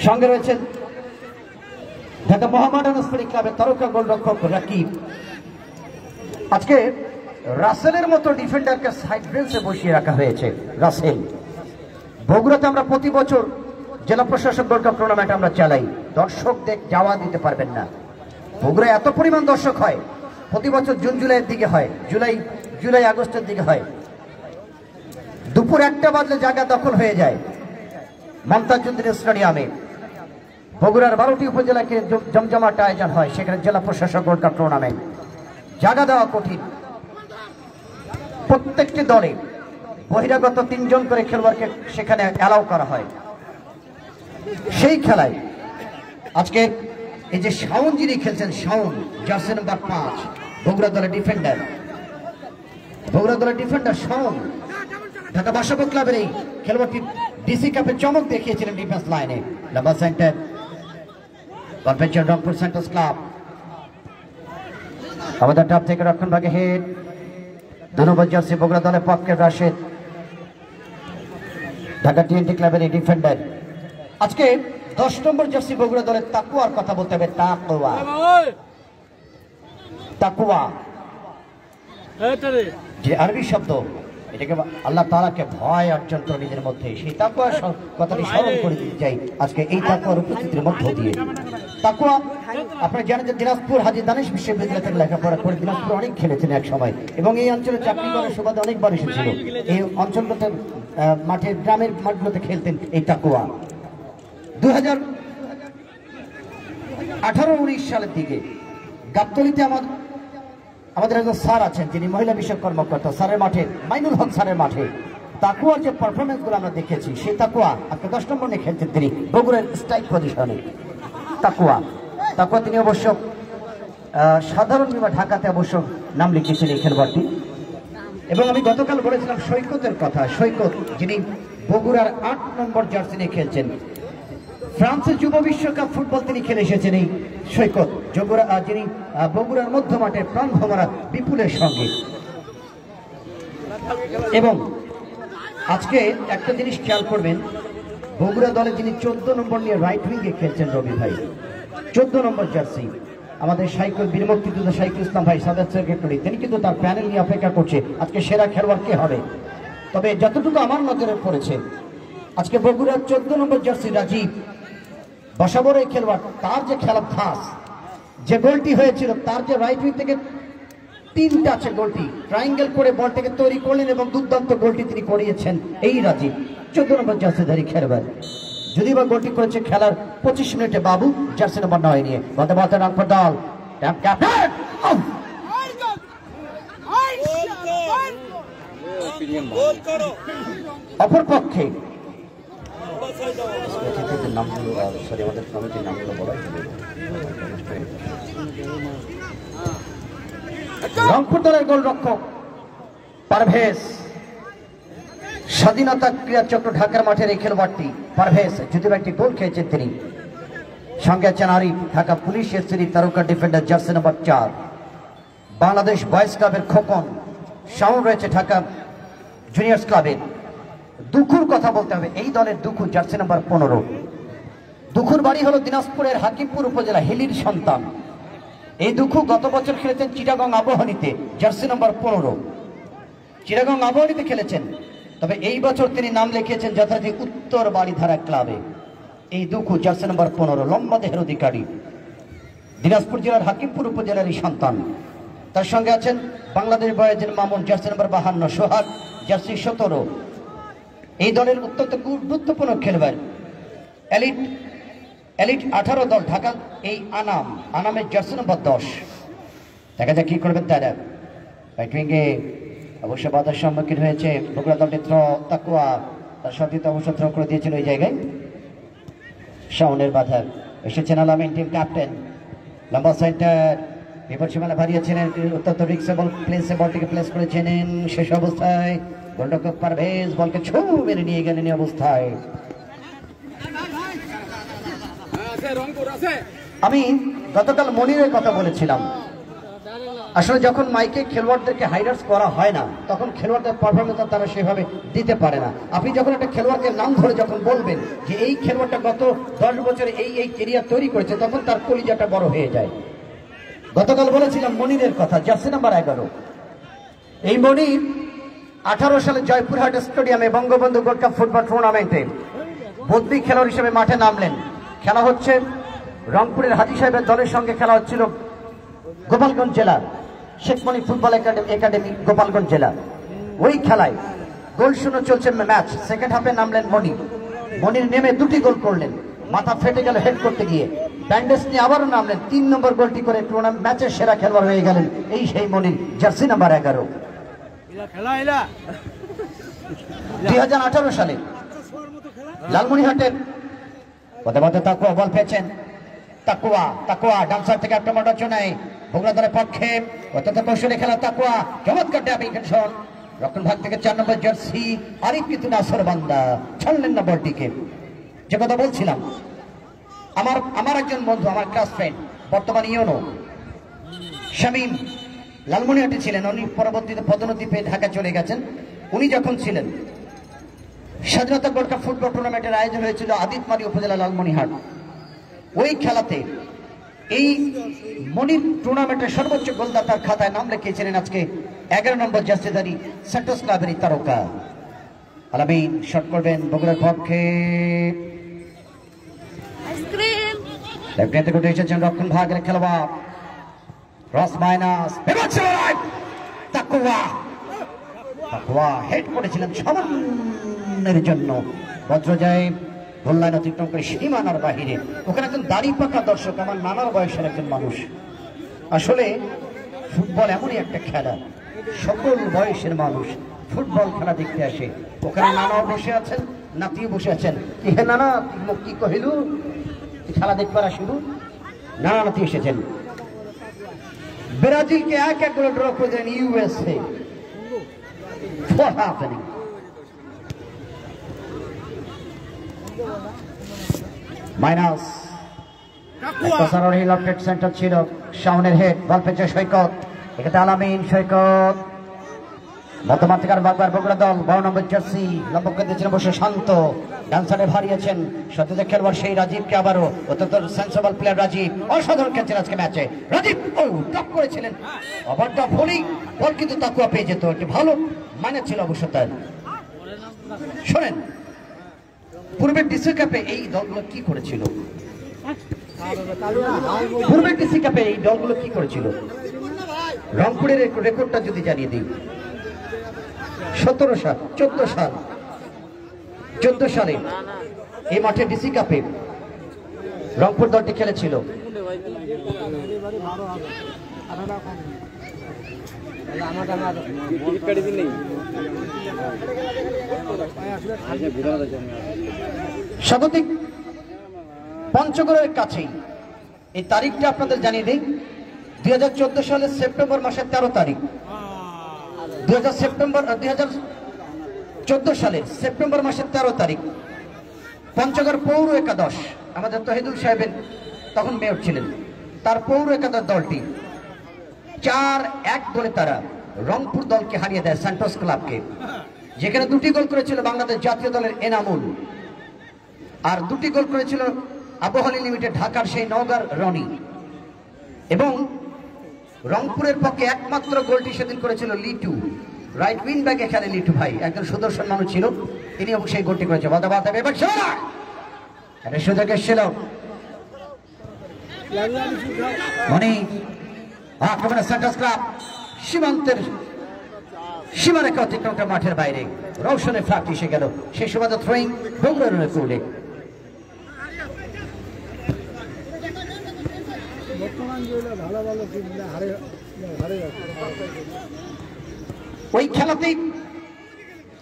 সঙ্গে রয়েছেন ঢাকা মোহামেডান স্পোর্টিং ক্লাবের তারকা গোলরক্ষক রাকিব। আজকে রাসেলের মতো ডিফেন্ডারকে সাইড বেঞ্চে বসিয়ে রাখা হয়েছে। রাসেল, বগুড়াতে আমরা প্রতি বছর জেলা প্রশাসক গোল্ড কাপ টুর্নামেন্ট আমরা চালাই, দর্শকদের যাওয়া দিতে পারবেন না। বগুড়ায় এত পরিমাণ দর্শক হয়, প্রতি বছর জুন জুলাইয়ের দিকে হয়, জুলাই আগস্টের দিকে হয়। দুপুর 1টা বাজলে জায়গা দখল হয়ে যায় মমতাজউদ্দিন স্টেডিয়ামে। বগুড়ার 12টি উপজেলাকে জমজমাট আয়োজন হয়, সেখানে জেলা প্রশাসক গোল্ড কাপ টুর্নামেন্ট। জায়গা দেওয়া কঠিন। প্রত্যেকটি দলে বহিরাগত 3 জন করে খেলোয়াড়কে সেখানে অ্যালাউ করা হয়। সেই খেলায় আজকে এই যে শাওন যিনি খেলছেন, শাওন জার্সি নাম্বার 5, বগুড়া দলের ডিফেন্ডার, শাওন ঢাকা বাসব ক্লাবের এই খেলোয়াড়টি ডিসি কাপে চমক দেখিয়েছিলেন ডিফেন্স লাইনে। লম্বা centre convention Rangpur centres club, আমাদের টপ থেকে রক্ষণ ভাগে হেড। 2 নম্বর জার্সি বগুড়া দলের পক্ষে রাশেদ, ঢাকা টিএনটি ক্লাবের এই ডিফেন্ডার। আজকে 10 নম্বর জার্সি বগুড়া দলের তাকুয়ার কথা বলতে হবে। তাকুয়া যে আরবি শব্দ, এটাকে আল্লাহ তাআলাকে ভয় অর্জন করে নিজের মধ্যে, সেই তাকুয়ার কথাটি স্মরণ করে দিতে চাই আজকে এই তাকুয়ার উপস্থিতির মধ্য দিয়ে। তাকুয়া আপনারা জানেন যে দিনাজপুর হাজী দানেশ বিশ্ববিদ্যালয় থেকে লেখাপড়া করে দিনাজপুর অনেক খেলেছেন এক সময়, এবং এই অঞ্চলে চাকরি করার সুবাদে অনেকবার এসেছিল। এই অঞ্চলগুলোতে মাঠে, গ্রামের মাঠগুলোতে খেলতেন এই তাকুয়া। 2018-19 সালের দিকে গাবতলীতে আমাদের একজন স্যার আছেন, যিনি মহিলা বিষয়ক কর্মকর্তা, স্যারের মাঠে, মাইনুল হক স্যারের মাঠে তাকুয়ার যে পারফরমেন্সগুলো আমরা দেখেছি, সেই তাকুয়া আজকে 10 নম্বর নিয়ে খেলছেন তিনি বগুড়ার স্ট্রাইক পজিশনে। তাকুয়া তিনি অবশ্য সাধারণ বিভাগ ঢাকাতে অবশ্য নাম লিখেছেন এই খেলোয়াড়টি। এবং আমি গতকাল বলেছিলাম সৈকতের কথা, সৈকত যিনি বগুড়ার 8 নম্বর জার্সি নিয়ে খেলছেন। ফ্রান্সের যুব বিশ্বকাপ ফুটবল তিনি খেলে এসেছেন এই সৈকত, যিনি বগুড়ার মধ্য মাঠে প্রাণ ভোমরা বিপুলের সঙ্গে। এবং আজকে একটা জিনিস খেয়াল করবেন, বগুড়া দলে যিনি 14 নম্বর নিয়ে রাইট উইঙ্গে খেলছেন রবি ভাই, 14 নম্বর জার্সি, আমাদের বীর মুক্তিযোদ্ধা শাইকুল ইসলাম ভাই, সাবেক সেক্রেটারি, তিনি কিন্তু তার প্যানেল নিয়ে অপেক্ষা করছে আজকে সেরা খেলোয়াড় কে হবে। তবে যতটুকু আমার নজরে পড়েছে, আজকে বগুড়ার 14 নম্বর জার্সি রাজীব বসাবর এই খেলোয়াড়, তার যে খেলা ধাস, যে গোলটি হয়েছিল, তার যে রাইট উইং থেকে 3 টাচে গোলটি ট্রায়াঙ্গেল করে বলটাকে তৈরি করলেন এবং দুর্দান্ত গোলটি তিনি করিয়েছেন এই রাজীব, 14 নম্বর জার্সিধারী খেলোয়াড়। যদি বা গোলটি করেছে খেলার 25 মিনিটে বাবু, জার্সি নম্বর 9 নিয়ে। বলতে রামপুর দল অপর পক্ষে রংপুর দলের গোলরক্ষক পারভেজ, স্বাধীনতা ক্রীড়া চক্র ঢাকার মাঠের এই খেলোয়াড়টি পারভেজ যদিও একটি গোল খেয়েছেন তিনি। সঙ্গে আছেন আরিফ, ঢাকা পুলিশ এসসি তারকা ডিফেন্ডার, জার্সি নম্বর 4। বাংলাদেশ বয়েজ ক্লাবের খোকন, শাওন রয়েছে ঢাকা জুনিয়র্স ক্লাবের। দুখুর কথা বলতে হবে, এই দলের দুখু জার্সি নম্বর 15, দুখুর বাড়ি হলো দিনাজপুরের হাকিমপুর উপজেলা হিলির সন্তান। এই দুখু গত বছর খেলেছেন চিটাগং আবাহনীতে, জার্সি নম্বর 15। চিটাগং আবাহনীতে খেলেছেন, তবে এই বছর তিনি নাম লিখিয়েছেন যথারীতি উত্তর বাড়িধারা ক্লাবে। এই দুখু জার্সি নম্বর 15, লম্বা দেহের অধিকারী, দিনাজপুর জেলার হাকিমপুর উপজেলারই সন্তান। তার সঙ্গে আছেন বাংলাদেশ বয়েজের মামুন, জার্সি নম্বর 52, সোহাগ জার্সি 17। এই দলের অত্যন্ত গুরুত্বপূর্ণ খেলোয়াড় এলিট 18 দল ঢাকা এই আনামের জার্সি নম্বর 10। দেখা যাক কি করবেন তারা। ব্যাটিংয়ে অবশ্য বাধার সম্মুখীন হয়েছে বগুড়া দল নেত্র তাকুয়া, তার সতীর্থ অবশ্য থ্রো করে দিয়েছিল ওই জায়গায়। শাওনের বাধা এসেছেন আলামিন, টিম ক্যাপ্টেন, লম্বা সেন্টার, বিপদ সীমানা হারিয়েছিলেন, অত্যন্ত রিক্সেবল প্লেসে বলটিকে প্লেস করেছিলেন। শেষ অবস্থায় গোলরক্ষক পারভেজ বলকে ছু মেরে নিয়ে গেলেন এই অবস্থায়। আমি গতকাল মনিরের কথা বলেছিলাম, আসলে যখন মাইকে খেলোয়াড়দেরকে হাইলাইটস করা হয় না তখন খেলোয়াড়দের পারফরমেন্স তারা সেভাবে দিতে পারে না। আপনি যখন একটা খেলোয়াড়কে নাম ধরে যখন বলবেন যে এই খেলোয়াড়টা গত 10 বছরে এই কেরিয়ার তৈরি করেছে, তখন তার কলিজাটা বড় হয়ে যায়। গতকাল বলেছিলাম মনিরের কথা, জার্সি নাম্বার 11। এই মনির 18 সালে জয়পুরহাট স্টেডিয়ামে বঙ্গবন্ধু গোল্ড কাপ ফুটবল টুর্নামেন্টে বদলি খেলোয়াড় হিসেবে মাঠে নামলেন। খেলা হচ্ছে রংপুরের হাজী সাহেবের দলের সঙ্গে, খেলা হচ্ছিল গোপালগঞ্জ জেলা শেখ মনি ফুটবল একাডেমি গোপালগঞ্জ জেলা। ওই খেলায় গোল শূন্য চলছে ম্যাচ। সেকেন্ড হাফে নামলেন মনির নেমে 2টি গোল করলেন, মাথা ফেটে গেল হেড করতে গিয়ে। ব্যান্ডেজ নিয়ে আবারও নামলেন, 3 নম্বর গোলটি করে টুর্নামেন্ট ম্যাচের সেরা খেলোয়াড় হয়ে গেলেন এই সেই মনির, জার্সি নাম্বার 11। 2018 সালে লালমনিরহাটের পদে তাকুয়া বল পেয়েছেন। তাকুয়া ডান্সার থেকে আক্রমণ রচনায় বগুড়া দলের পক্ষে অত্যন্ত কৌশলে খেলা তাকুয়া, চমৎকার ট্যাপিং শট। রক্ষণ ভাগ থেকে 4 নম্বর জার্সি আরিফ কিন্তু নাসর বান্দা ছাড়লেন না বলটিকে। যে কথা বলছিলাম, আমার একজন বন্ধু, আমার ক্লাস ফ্রেন্ড, বর্তমান ইউনো শামীম, লালমনিরহাটে ছিলেন। উনি পরবর্তীতে পদোন্নতি পেয়ে ঢাকা চলে গেছেন। উনি যখন ছিলেন, স্বাধীনতা গোল্ড কাপ ফুটবল টুর্নামেন্টের আয়োজন হয়েছিল আদিতমারি উপজেলা লালমনিরহাট। ওই খেলাতে এই মনির টুর্নামেন্টের সর্বোচ্চ গোলদাতার খাতায় নাম লিখিয়েছিলেন আজকে 11 নম্বর জার্সিধারী সেন্ট্রাস ক্লাবের তারকা আলামিন। শট করবেন বগুড়ার পক্ষে, লেফট হ্যান্ডে এসেছেন রক্ষণ ভাগের খেলোয়াড় ক্রস মাইনাস তাকুয়া হেড করেছিলেন সামান্যের জন্য। বজ্রজয় গোল লাইন অতিক্রম করে সীমানার বাহিরে। ওখানে একজন দাড়ি পাকা দর্শক, আমার নানার বয়সের একজন মানুষ। আসলে ফুটবল এমনই একটা খেলা, সকল বয়সের মানুষ ফুটবল খেলা দেখতে আসে। ওখানে নানাও বসে আছেন, নাতিও বসে আছেন। কি হে নানা, কি কহিলু, খেলা দেখবার আসিল। নানা নাতি এসেছেন। ব্রাজিলকে 1-1 গোলে ড্র করে দেন USA. What happening? Minus centre ছিল শাওনের হেড, বল পেয়েছে সৈকত, এখানে আলামিন সৈকত মধ্যমাত্রিকার বাগবার বগুড়া দল 12 নম্বর জার্সি লম্বকে দিয়েছিলেন বসে শান্ত, ডান সাইডে হারিয়েছেন সত্যি খেলোয়াড় সেই রাজীবকে, আবারও অত্যন্ত সেন্সেবল প্লেয়ার রাজীব, অসাধারণ খেলছেন আজকে ম্যাচে রাজীব। ও টপ করেছিলেন, আবার টপ হলেই বল কিন্তু তাকুয়া পেয়ে যেত, একটি ভালো মানে ছিল অবশ্য তার। শোনেন, পূর্বের ডিসি কাপে এই দলগুলো কি করেছিল? পূর্বের ডিসি কাপে এই দলগুলো কি করেছিল? রংপুরের রেকর্ডটা যদি জানিয়ে দিই, 14 সালে এই মাঠে ডিসি কাপে রংপুর দলটি খেলেছিল। স্বাগতিক পঞ্চগড়ের কাছেই। এই তারিখটা আপনাদের জানিয়ে দিই, 2014 সালের সেপ্টেম্বর মাসের 13 তারিখ। 2014 সালের সেপ্টেম্বর মাসের 13 তারিখ পঞ্চগড় পৌর একাদশ, আমাদের তহিদুল সাহেবের তখন মেয়র ছিলেন, তার পৌর একাদশ দলটি 4-1 গোলে তারা রংপুর দলকে হারিয়ে দেয় সেন্ট্রাস ক্লাবকে, যেখানে 2টি গোল করেছিল বাংলাদেশ জাতীয় দলের এনামুল, আর 2টি গোল করেছিল আবহানী লিমিটেড ঢাকার সেই নওগাঁর রনি, এবং রংপুরের পক্ষে একমাত্র গোলটি সেদিন করেছিল লিটু, রাইট উইং ব্যাকে খেলে লিটু ভাই, একজন সুদর্শন মানুষ ছিল, তিনি অবশ্যই গোলটি করেছে। সুযোগ এসেছিল মনি আক্রমণে সেন্টার্স ক্লাব সীমান্তের সীমারেখা অতিক্রমটা মাঠের বাইরে, রৌশনের ফ্লাগ এসে গেল, সেই সুবাদে থ্রোয়িং বগুড়ার কোলে। ওই খেলাতেই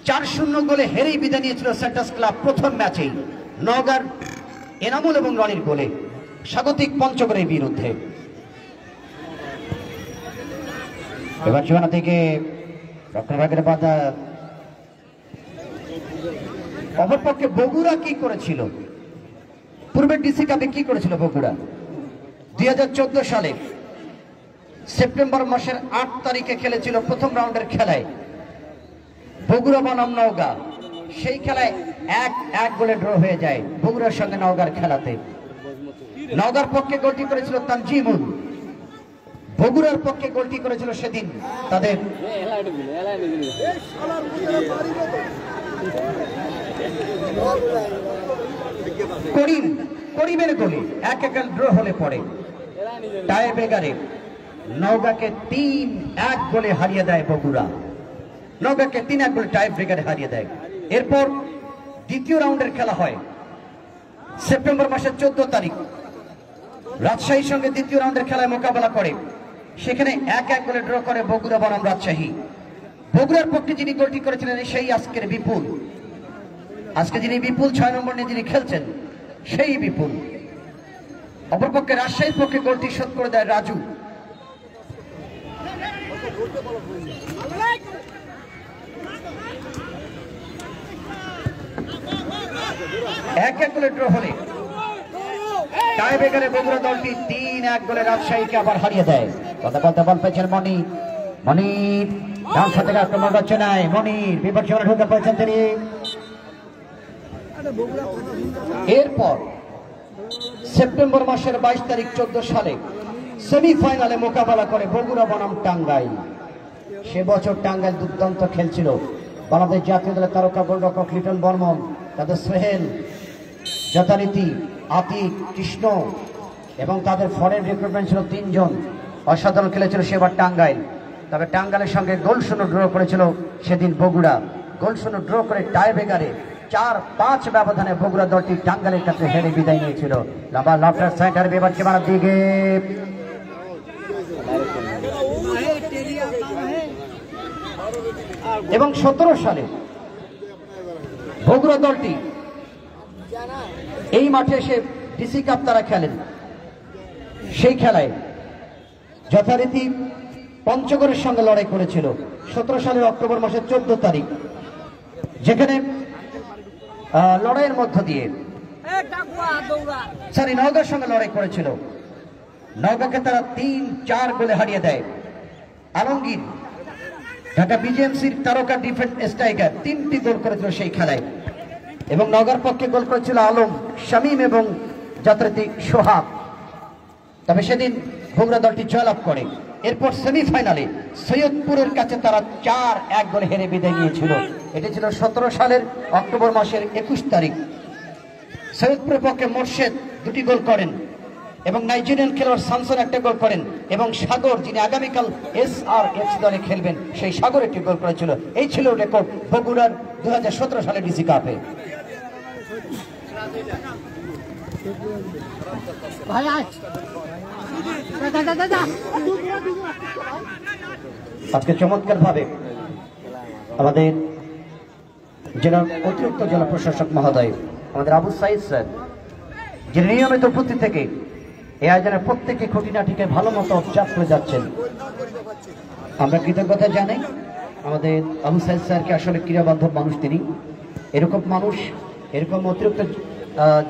4-0 গোলে হেরেই বিদায় নিয়েছিল সেন্টার্স ক্লাব প্রথম ম্যাচেই নওগাঁর এনামুল এবং রনির গোলে স্বাগতিক পঞ্চগড়ের বিরুদ্ধে। এবার সীমানা থেকে রক্ষণভাগের বাধা। অপরপক্ষে বগুড়া কি করেছিল, পূর্বের ডিসি কাপে কি করেছিল বগুড়া 2014 সালে সেপ্টেম্বর মাসের 8 তারিখে খেলেছিল প্রথম রাউন্ডের খেলায় বগুড়া বনাম নওগাঁ। সেই খেলায় 1-1 গোলে ড্র হয়ে যায় বগুড়ার সঙ্গে নওগাঁর খেলাতে। নওগাঁর পক্ষে গোলটি করেছিল তানজিমুল, বগুড়ার পক্ষে গোলটি করেছিল সেদিন তাদের করিমের গোলে 1-1 ড্র হলে পড়ে টাই ব্রেকারে নওগাঁকে 3-1 গোলে হারিয়ে দেয় বগুড়া, নওগাঁকে 3-1 গোলে টাই ব্রেকারে হারিয়ে দেয়। এরপর দ্বিতীয় রাউন্ডের খেলা হয় সেপ্টেম্বর মাসের 14 তারিখ, রাজশাহীর সঙ্গে দ্বিতীয় রাউন্ডের খেলায় মোকাবেলা করে, সেখানে 1-1 গোলে ড্র করে বগুড়া বনাম রাজশাহী। বগুড়ার পক্ষে যিনি গোলটি করেছিলেন সেই আজকের বিপুল, আজকে যিনি বিপুল 6 নম্বর নিয়ে যিনি খেলছেন সেই বিপুল। অপরপক্ষে রাজশাহীর পক্ষে গোলটি শোধ করে দেয় রাজু। এক গোলে ড্র হলে টাই ব্রেকারে বগুড়া দলটি 3-1 গোলে রাজশাহীকে আবার হারিয়ে দেয়। কথা বলতে বল পেয়েছেন মনির ডান সাথে আক্রমণ রচনায় মনির বিপদ সীমানা ঢুকে পড়েছেন তিনি। এরপর সেপ্টেম্বর মাসের 22 তারিখ 14 সালে সেমিফাইনালে মোকাবেলা করে বগুড়া বনাম টাঙ্গাইল। সে বছর টাঙ্গাইল দুর্দান্ত খেলছিল, বাংলাদেশ জাতীয় দলের তারকা গোলরক্ষক লিটন বর্মন, তাদের সোহেল, যথারীতি আতিক, কৃষ্ণ এবং তাদের ফরেন রিক্রুটমেন্ট ছিল 3 জন, অসাধারণ খেলেছিল সেবার টাঙ্গাইল। তবে টাঙ্গাইলের সঙ্গে 0-0 ড্র করেছিল সেদিন বগুড়া, 0-0 ড্র করে টাই ব্রেকারে 4-5 ব্যবধানে বগুড়া দলটি টাঙ্গাইলের কাছে হেরে বিদায় নিয়েছিল। লম্বা লফটার সেন্টার বিপদ সীমানার দিকে এবং 17 সালে বগুড়া দলটি এই মাঠে এসে ডিসি কাপ তারা খেলেন। সেই খেলায় যথারীতি পঞ্চগড়ের সঙ্গে লড়াই করেছিল 17 সালের অক্টোবর মাসের 14 তারিখ, যেখানে লড়াইয়ের মধ্য দিয়ে নওগাঁর সঙ্গে লড়াই করেছিল। নওগাঁকে তারা 3-4 গোলে হারিয়ে দেয়। আলমগীর ঢাকা বিজেএমসির তারকা ডিফেন্স স্ট্রাইকার 3টি গোল করেছিল সেই খেলায়, এবং নওগাঁর পক্ষে গোল করেছিল আলম, শামীম এবং যথারীতি সোহাগ। তবে সেদিন বগুড়া দলটি জয়লাভ করে। এরপর সেমিফাইনালে সৈয়দপুরের কাছে তারা 4-1 গোলে হেরে বিদায় নিয়েছিল। এটি ছিল 17 সালের অক্টোবর মাসের 21 তারিখ। সৈয়দপুরের পক্ষে মোর্শেদ 2টি গোল করেন এবং নাইজেরিয়ান খেলোয়াড় সামসন 1টা গোল করেন, এবং সাগর যিনি আগামীকাল SRF দলে খেলবেন সেই সাগর 1টি গোল করেছিল। এই ছিল রেকর্ড বগুড়ার 2017 সালের ডিসি কাপে। আজকে চমৎকার ভাবে আমাদের জেলার অতিরিক্ত জেলা প্রশাসক মহোদয় আমাদের আবু সাইদ স্যার, যিনি নিয়মিত উপস্থিত থেকে এই আয়োজনের প্রত্যেকটি খুঁটিনাটিকে ভালো মতো অবজার্ভ করে যাচ্ছেন। আমরা কৃতজ্ঞতা জানাই আমাদের আবু সাইদ স্যারকে। আসলে ক্রীড়াবান্ধব মানুষ তিনি, এরকম মানুষ এরকম অতিরিক্ত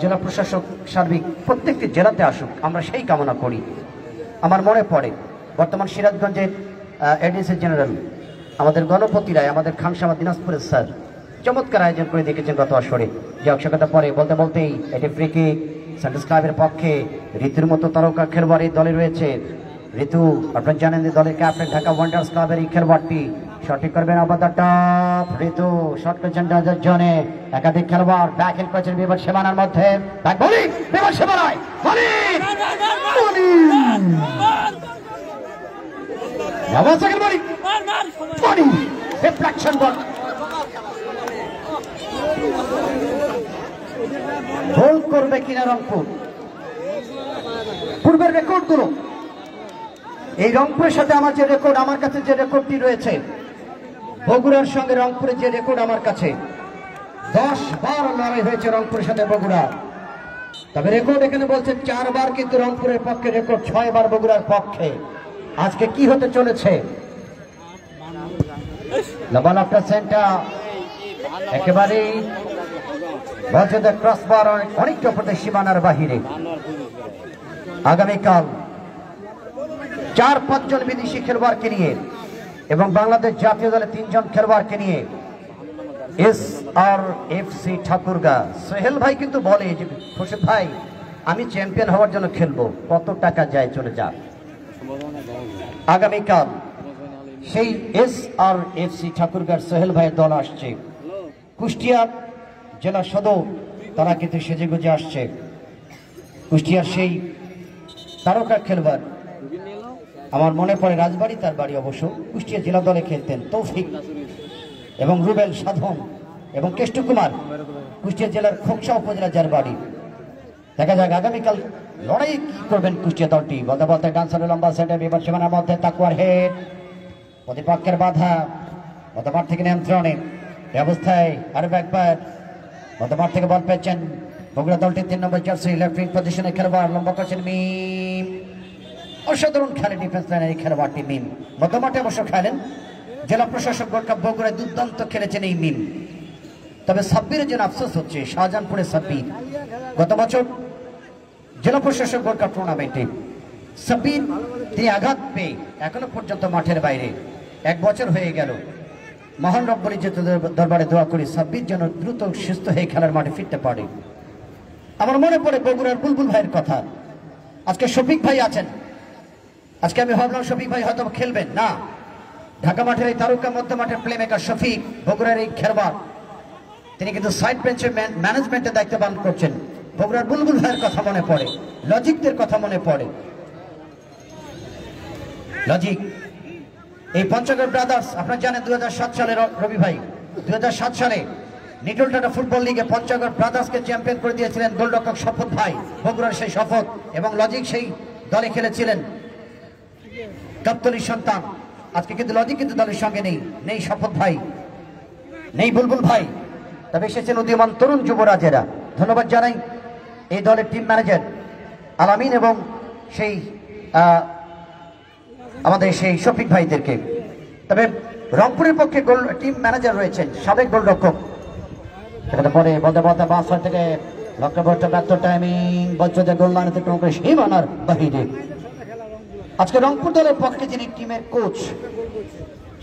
জেলা প্রশাসক সার্বিক প্রত্যেকটি জেলাতে আসুক, আমরা সেই কামনা করি। আমার মনে পড়ে বর্তমান সিরাজগঞ্জের এডিসি জেনারেল আমাদের গণপতি রায়, আমাদের খানসামা দিনাজপুরের স্যার চমৎকার আয়োজন করে দেখেছেন গত আসরে। যে অক্ষকতা পরে বলতে বলতেই এটি ফ্রি কিক, সানরাইজ ক্লাবের পক্ষে ঋতুর মতো তারকা খেলোয়াড় এই দলে রয়েছে। ঋতু আপনারা জানেন যে দলের ক্যাপ্টেন, ঢাকা ওয়ান্ডার্স ক্লাবের এই খেলোয়াড়টি সঠিক করবেন আপাতত টপ। ঋতু শট করছেন রাজার জনে, একাধিক খেলোয়াড় ব্যাক হেড করেছেন বিপদ সেবানার মধ্যে, ব্যাক বোলিং বিপদ সেবানায় গোল করবে কিনা রংপুর। পূর্বের রেকর্ড গুলো, এই রংপুরের সাথে আমার যে রেকর্ড, আমার কাছে যে রেকর্ডটি রয়েছে, বগুড়ার সঙ্গে রংপুরের যে রেকর্ড আমার কাছে, 10 বার লড়াই হয়েছে রংপুরের সাথে বগুড়া। তবে রেকর্ড এখানে বলছে 4 বার কিন্তু রংপুরের পক্ষে রেকর্ড, 6 বার বগুড়ার পক্ষে। আজকে কি হতে চলেছে? লবণ আফটার সেন্টার একেবারেই বলছে ক্রসবার অনেকটা প্রদেশ সীমানার বাহিরে। আগামীকাল 4-5 জন বিদেশি খেলোয়াড়কে নিয়ে এবং বাংলাদেশ জাতীয় দলে 3 জন খেলোয়াড়কে নিয়ে SRFC ঠাকুরগাঁ। সোহেল ভাই কিন্তু বলে যে খুরশেদ ভাই আমি চ্যাম্পিয়ন হওয়ার জন্য খেলবো, কত টাকা যায় চলে যাক। আগামীকাল সেই SRFC ঠাকুরগাঁর সোহেল ভাইয়ের দল আসছে। কুষ্টিয়া জেলা সদর তারা কিন্তু সেজেগুজে আসছে। কুষ্টিয়ার সেই তারকা খেলোয়াড়, আমার মনে পড়ে রাজবাড়ি তার বাড়ি, অবশ্য কুষ্টিয়া জেলা দলে খেলতেন তৌফিক এবং রুবেল সাধন এবং কেষ্ট কুমার, কুষ্টিয়া জেলার খোকসা উপজেলা যার বাড়ি। দেখা যাক আগামীকাল লড়াই কি করবেন কুষ্টিয়া দলটি। বলতে বলতে ডান্সারে লম্বা সেটে বিপদ সীমানার মধ্যে তাকুয়ার হেড, প্রতিপক্ষের বাধা, মধ্যমাঠ থেকে নিয়ন্ত্রণে অবস্থায় আরো একবার মধ্যমাঠ থেকে বল পেয়েছেন বগুড়া দলটি 3 নম্বর জার্সি লেফট উইং পজিশনে খেলোয়াড়, লম্বা করছেন মিম। অসাধারণ খেলে ডিফেন্স লাইনের এই খেলোয়াড়টি মিম, মধ্যমাঠে অবশ্য খেলেন। জেলা প্রশাসক গোল্ড কাপ বগুড়ায় দুর্দান্ত খেলেছেন এই মিম। তবে সাব্বিরের জন্য আফসোস হচ্ছে, শাহজাহানপুরে সাব্বির গত বছর জেলা প্রশাসক গোল্ড কাপ টুর্নামেন্টে সাব্বির তিনি আঘাত পেয়ে এখনো পর্যন্ত মাঠের বাইরে, 1 বছর হয়ে গেল। মহান রব্বুল ইজ্জতের দরবারে দোয়া করি সাব্বির যেন দ্রুত সুস্থ হয়ে খেলার মাঠে ফিরতে পারে। আমার মনে পড়ে বগুড়ার বুলবুল ভাইয়ের কথা। আজকে শফিক ভাই আছেন, আজকে আমি ভাবলাম শফিক ভাই হয়তো খেলবেন না। ঢাকা মাঠের এই তারকা মধ্য মাঠের প্লেমেকার শফিক, বগুড়ার এই খেলোয়াড়, তিনি কিন্তু সাইড বেঞ্চের ম্যানেজমেন্টের দায়িত্ব পালন করছেন। বগুড়ার বুলবুল ভাইয়ের কথা মনে পড়ে, লজিকদের কথা মনে পড়ে। লজিক এই পঞ্চগড় ব্রাদার্স, আপনারা জানেন 2007 সালে রবি ভাই 2007 সালে নিটল টাটা ফুটবল লিগে পঞ্চগড় ব্রাদার্সকে চ্যাম্পিয়ন করে দিয়েছিলেন গোলরক্ষক শপথ ভাই, বগুড়ার সেই শপথ, এবং লজিক সেই দলে খেলেছিলেন। গাবতলীর সন্তান, আজকে কিন্তু লজিক কিন্তু দলের সঙ্গে নেই শপথ ভাই, নেই বুলবুল ভাই, তবে এসেছেন উদীয়মান তরুণ যুবরাজেরা। ধন্যবাদ জানাই এই দলের টিম ম্যানেজার আলামিন এবং সেই আমাদের সেই শফিক ভাইদেরকে। তবে রংপুরের পক্ষে টিম ম্যানেজার রয়েছেন সাবেক গোলরক্ষক। সেখানে পরে বলতে বলতে বাস থেকে লক্ষ্যবর্ষা ব্যর্থ টাইমিং, বজ্রদের গোল লাইন থেকে সীমানার বাহিরে। আজকে রংপুর দলের পক্ষে যিনি টিমের কোচ,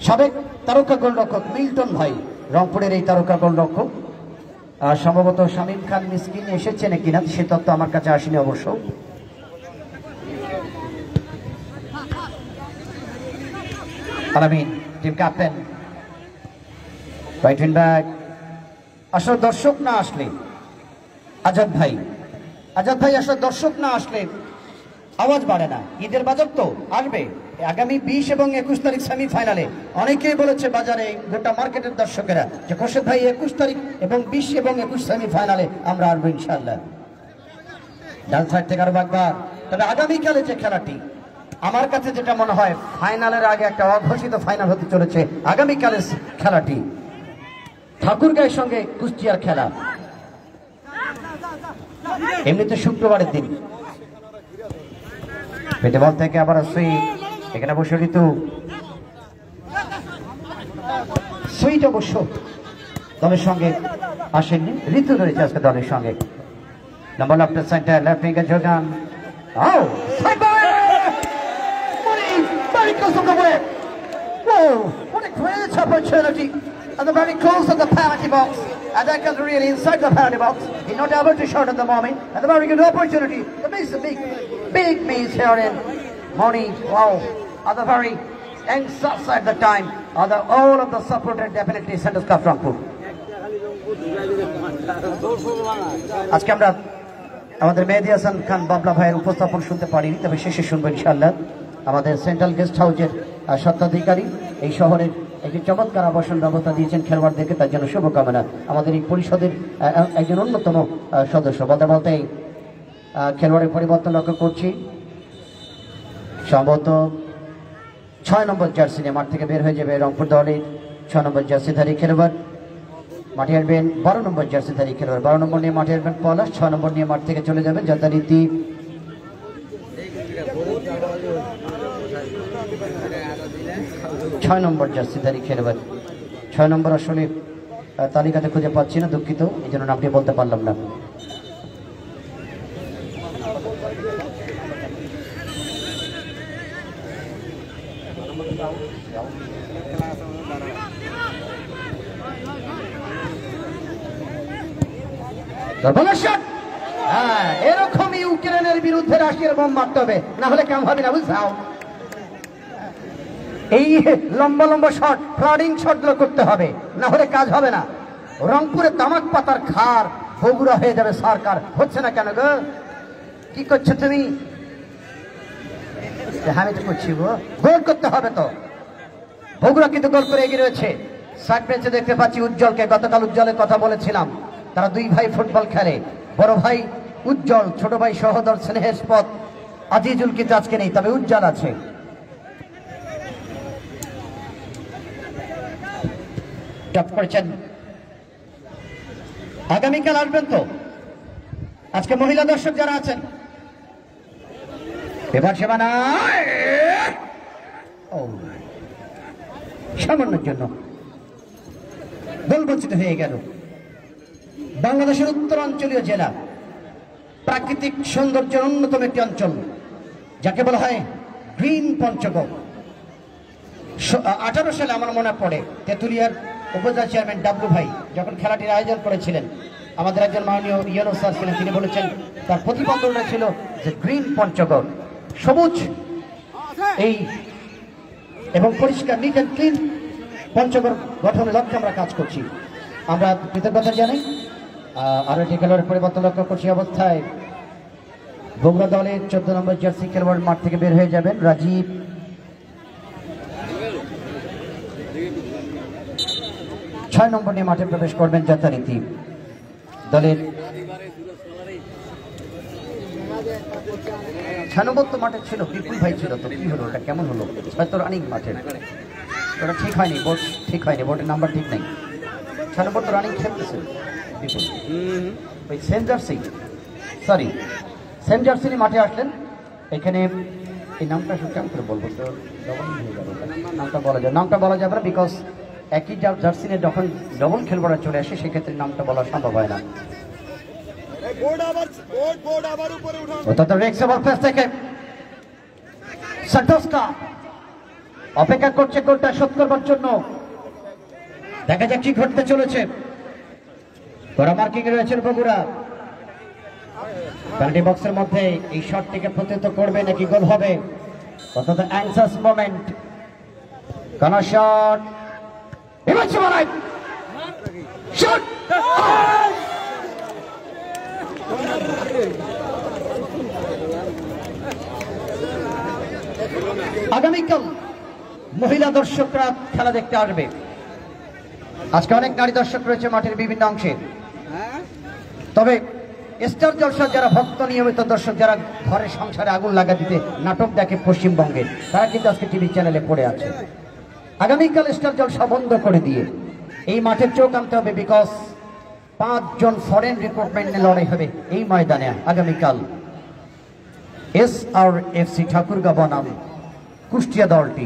সাবেক তারকা গোলরক্ষক মিল্টন ভাই, রংপুরের এই তারকা গোলরক্ষক। সম্ভবত শামীম খান মিসকিন এসেছেন কিনা সে তথ্য আমার কাছে আসেনি অবশ্য। আলামিন team captain, right wing back. আসলে দর্শক না আসলে, আজাদ ভাই আসলে দর্শক না আসলে আওয়াজ বাড়ে না। ঈদের বাজার তো আসবে আগামী 20 এবং 21 তারিখ সেমিফাইনালে। অনেকেই বলেছে বাজারে, গোটা মার্কেটের দর্শকেরা, যে খোরশেদ ভাই 21 তারিখ এবং 20 এবং 21 সেমিফাইনালে আমরা আসবো ইনশাআল্লাহ। ডান সাইড থেকে আরো একবার। তবে আগামীকালে যে খেলাটি, আমার কাছে যেটা মনে হয় ফাইনালের আগে একটা অঘোষিত ফাইনাল হতে চলেছে। আগামীকালের খেলাটি ঠাকুরগাঁয়ের সঙ্গে কুষ্টিয়ার খেলা, এমনিতে শুক্রবারের দিন। পেটে বল থেকে আবার এখানে বসে ঋতু, সুইট অবশ্য দলের সঙ্গে আসেননি, ঋতু ধরেছে আজকে দলের সঙ্গে। Number left centre left wing এর যোগান, very close on the way. Whoa, what a great opportunity. And the very close of the penalty box. and that comes really inside the penalty box. He's not able to shot at the moment, and the very good opportunity to miss a big miss here in Moni. Wow, at the very young subs at the time, all of the supported definitely sent us Rangpur. আজকে আমরা আমাদের মেহেদী হাসান খান বাবলা ভাইয়ের উপস্থাপন শুনতে পারিনি, তবে শেষে শুনবো ইনশাআল্লাহ। আমাদের সেন্ট্রাল গেস্ট হাউসের স্বত্বাধিকারী এই শহরের একটি চমৎকার আবাসন ব্যবস্থা দিয়েছেন খেলোয়াড়দেরকে, তার জন্য শুভকামনা। আমাদের এই পরিষদের একজন অন্যতম সদস্য। বলতে বলতে খেলোয়াড়ের পরিবর্তন লক্ষ্য করছি। সম্ভবত 6 নম্বর জার্সি নিয়ে মাঠ থেকে বের হয়ে যাবে রংপুর দলের 6 নম্বর জার্সিধারী খেলোয়াড়। মাঠে আসবেন 12 নম্বর জার্সিধারী খেলোয়াড়। 12 নম্বর নিয়ে মাঠে আসবেন পলাশ। 6 নম্বর নিয়ে মাঠ থেকে চলে যাবেন যথারীতি 6 নম্বর জার্সিধারী খেলোয়াড়। 6 নম্বর আসলে তালিকাতে খুঁজে পাচ্ছি না, দুঃখিত, এই জন্য নামটি বলতে পারলাম না। এরকমই ইউক্রেনের বিরুদ্ধে রাশিয়ার বোম মারতে হবে, না হলে কেমন হবে না বুঝাও। এই লম্বা লম্বা শট, ফ্লাডিং শট গুলো করতে হবে, না হলে কাজ হবে না। রংপুরে তামাক পাতার খার বগুড়া হয়ে যাবে সরকার। হচ্ছে না কেন গো? কি করছো তুমি? আমি তো করছি গো, গোল করতে হবে তো। বগুড়া কিন্তু গোল করে এগিয়ে রয়েছে। সাইড বেঞ্চে দেখতে পাচ্ছি উজ্জ্বলকে। গতকাল উজ্জ্বলের কথা বলেছিলাম, তারা দুই ভাই ফুটবল খেলে। বড় ভাই উজ্জ্বল, ছোট ভাই সহোদর স্নেহের পথ আজিজুল কিন্তু আজকে নেই, তবে উজ্জ্বল আছে। করেছেন আগামীকাল আসবেন তো? আজকে মহিলা দর্শক যারা আছেন এবার সেবানা সামান্যের জন্য গোল বঞ্চিত হয়ে গেল। বাংলাদেশের উত্তরাঞ্চলীয় জেলা, প্রাকৃতিক সৌন্দর্যের অন্যতম একটি অঞ্চল, যাকে বলা হয় গ্রিন পঞ্চগড়। 18 সালে আমার মনে পড়ে তেঁতুলিয়ার উপজেলা চেয়ারম্যান ডাবলু ভাই যখন খেলাটির আয়োজন করেছিলেন, আমাদের একজন মাননীয় ইয়েলো স্যার ছিলেন, তিনি বলেছেন তার প্রতিপাদনটা ছিল যে গ্রিন পঞ্চগড়, সবুজ এই এবং পরিষ্কার নিট অ্যান্ড ক্লিন পঞ্চগড় গঠনের লক্ষ্যে আমরা কাজ করছি। আমরা কৃতজ্ঞতা জানাই। আরো একটি খেলোয়াড়ের পরিবর্তন লক্ষ্য করছি অবস্থায় বগুড়া দলের 14 নম্বর জার্সি খেলোয়াড় মাঠ থেকে বের হয়ে যাবেন রাজীব। 6 নম্বর নিয়ে মাঠে প্রবেশ করবেন যথারীতি দলের 6 নম্বর তো মাঠে ছিল, বিপুল ভাই ছিল, তো কি হলো ওটা, কেমন হলো? হয়তো রানিং মাঠে ওটা ঠিক হয়নি, বোর্ড ঠিক হয়নি, বোর্ডের নাম্বার ঠিক নাই। 6 নম্বর তো রানিং খেলতেছে বিপুল। ওই saint jersey, sorry saint jersey মাঠে আসলেন। এখানে এই নামটা কেমন করে বলবো, তো নামটা বলা যাবে না, বিকজ একই জার্সি নিয়ে যখন ডবল খেলোয়াড় চলে আসে সেক্ষেত্রে নামটা বলা সম্ভব হয় না। অপেক্ষা করছে গোলটা শোধ করবার জন্য। দেখা যাক কি ঘটতে চলেছে। মার্কিং রয়েছেন বগুড়া। পেনাল্টি বক্সের মধ্যে এই শটটিকে প্রতিহত করবে নাকি গোল হবে, অত্যন্ত অ্যাংসাস মোমেন্ট। কোন শট আগামীকাল মহিলা দর্শকরা খেলা দেখতে আসবে। আজকে অনেক নারী দর্শক রয়েছে মাঠের বিভিন্ন অংশে, তবে স্টার জলসার যারা ভক্ত নিয়মিত দর্শক, যারা ঘরে সংসারে আগুন লাগা দিতে নাটক দেখে পশ্চিমবঙ্গে, তারা কিন্তু আজকে টিভি চ্যানেলে পড়ে আছে। আগামীকাল স্টার জলসা বন্ধ করে দিয়ে এই মাঠের চোখ আনতে হবে, বিকজ 5 জন ফরেন রিক্রুটমেন্ট নিয়ে লড়াই হবে এই ময়দানে আগামীকাল। SRFC ঠাকুরগাঁ বনাম কুষ্টিয়া দলটি।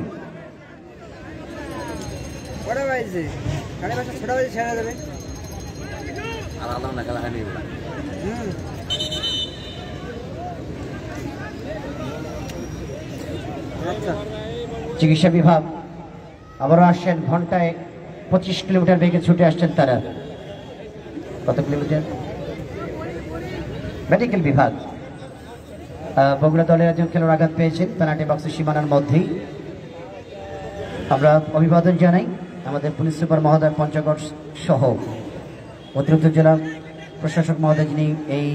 চিকিৎসা বিভাগ আবারও আসছেন, ঘন্টায় 25 কিলোমিটার বেগে ছুটে আসছেন তারা। কত কিলোমিটার? মেডিকেল বিভাগ। বগুড়া দলের একজন খেলোয়াড় আঘাত পেয়েছেন পেনাল্টি বক্সের সীমানার মধ্যেই। আমরা অভিবাদন জানাই আমাদের পুলিশ সুপার মহোদয় পঞ্চগড় সহ অতিরিক্ত জেলা প্রশাসক মহোদয়, যিনি এই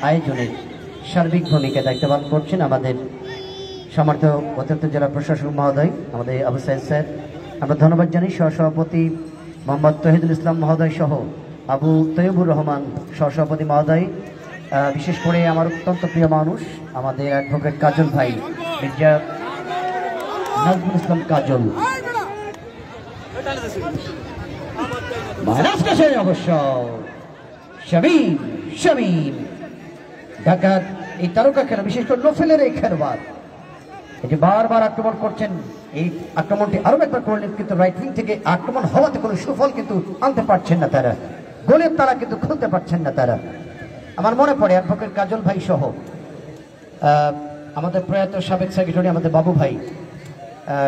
আয়োজনের সার্বিক ভূমিকা দায়িত্ব পালন করছেন। আমাদের সমর্থ অতিরিক্ত জেলা প্রশাসক মহোদয় আমাদের আবু সাইদ স্যার, আমরা ধন্যবাদ জানাই। সহসভাপতি মোহাম্মদ তহিদুল ইসলাম মহোদয় সহ আবু তৈয়বুর রহমান সহসভাপতি মহোদয়, বিশেষ করে আমার অত্যন্ত প্রিয় মানুষ আমাদের অ্যাডভোকেট কাজল ভাই, মির্জা নাজমুল ইসলাম কাজল, অবশ্য শামীম শামীম ঢাকার এই তারকা খেলা, বিশেষ করে নোফেলের এই খেলোয়াড় এটি বারবার আক্রমণ করছেন। এই আক্রমণটি আরো একবার করলেন, কিন্তু রাইট উইং থেকে আক্রমণ হওয়াতে কোনো সুফল কিন্তু আনতে পারছেন না তারা, গোলের তারা কিন্তু খুলতে পারছেন না তারা। আমার মনে পড়ে অ্যাডভোকেট কাজল ভাই সহ আমাদের প্রয়াত সাবেক সেক্রেটারি আমাদের বাবু ভাই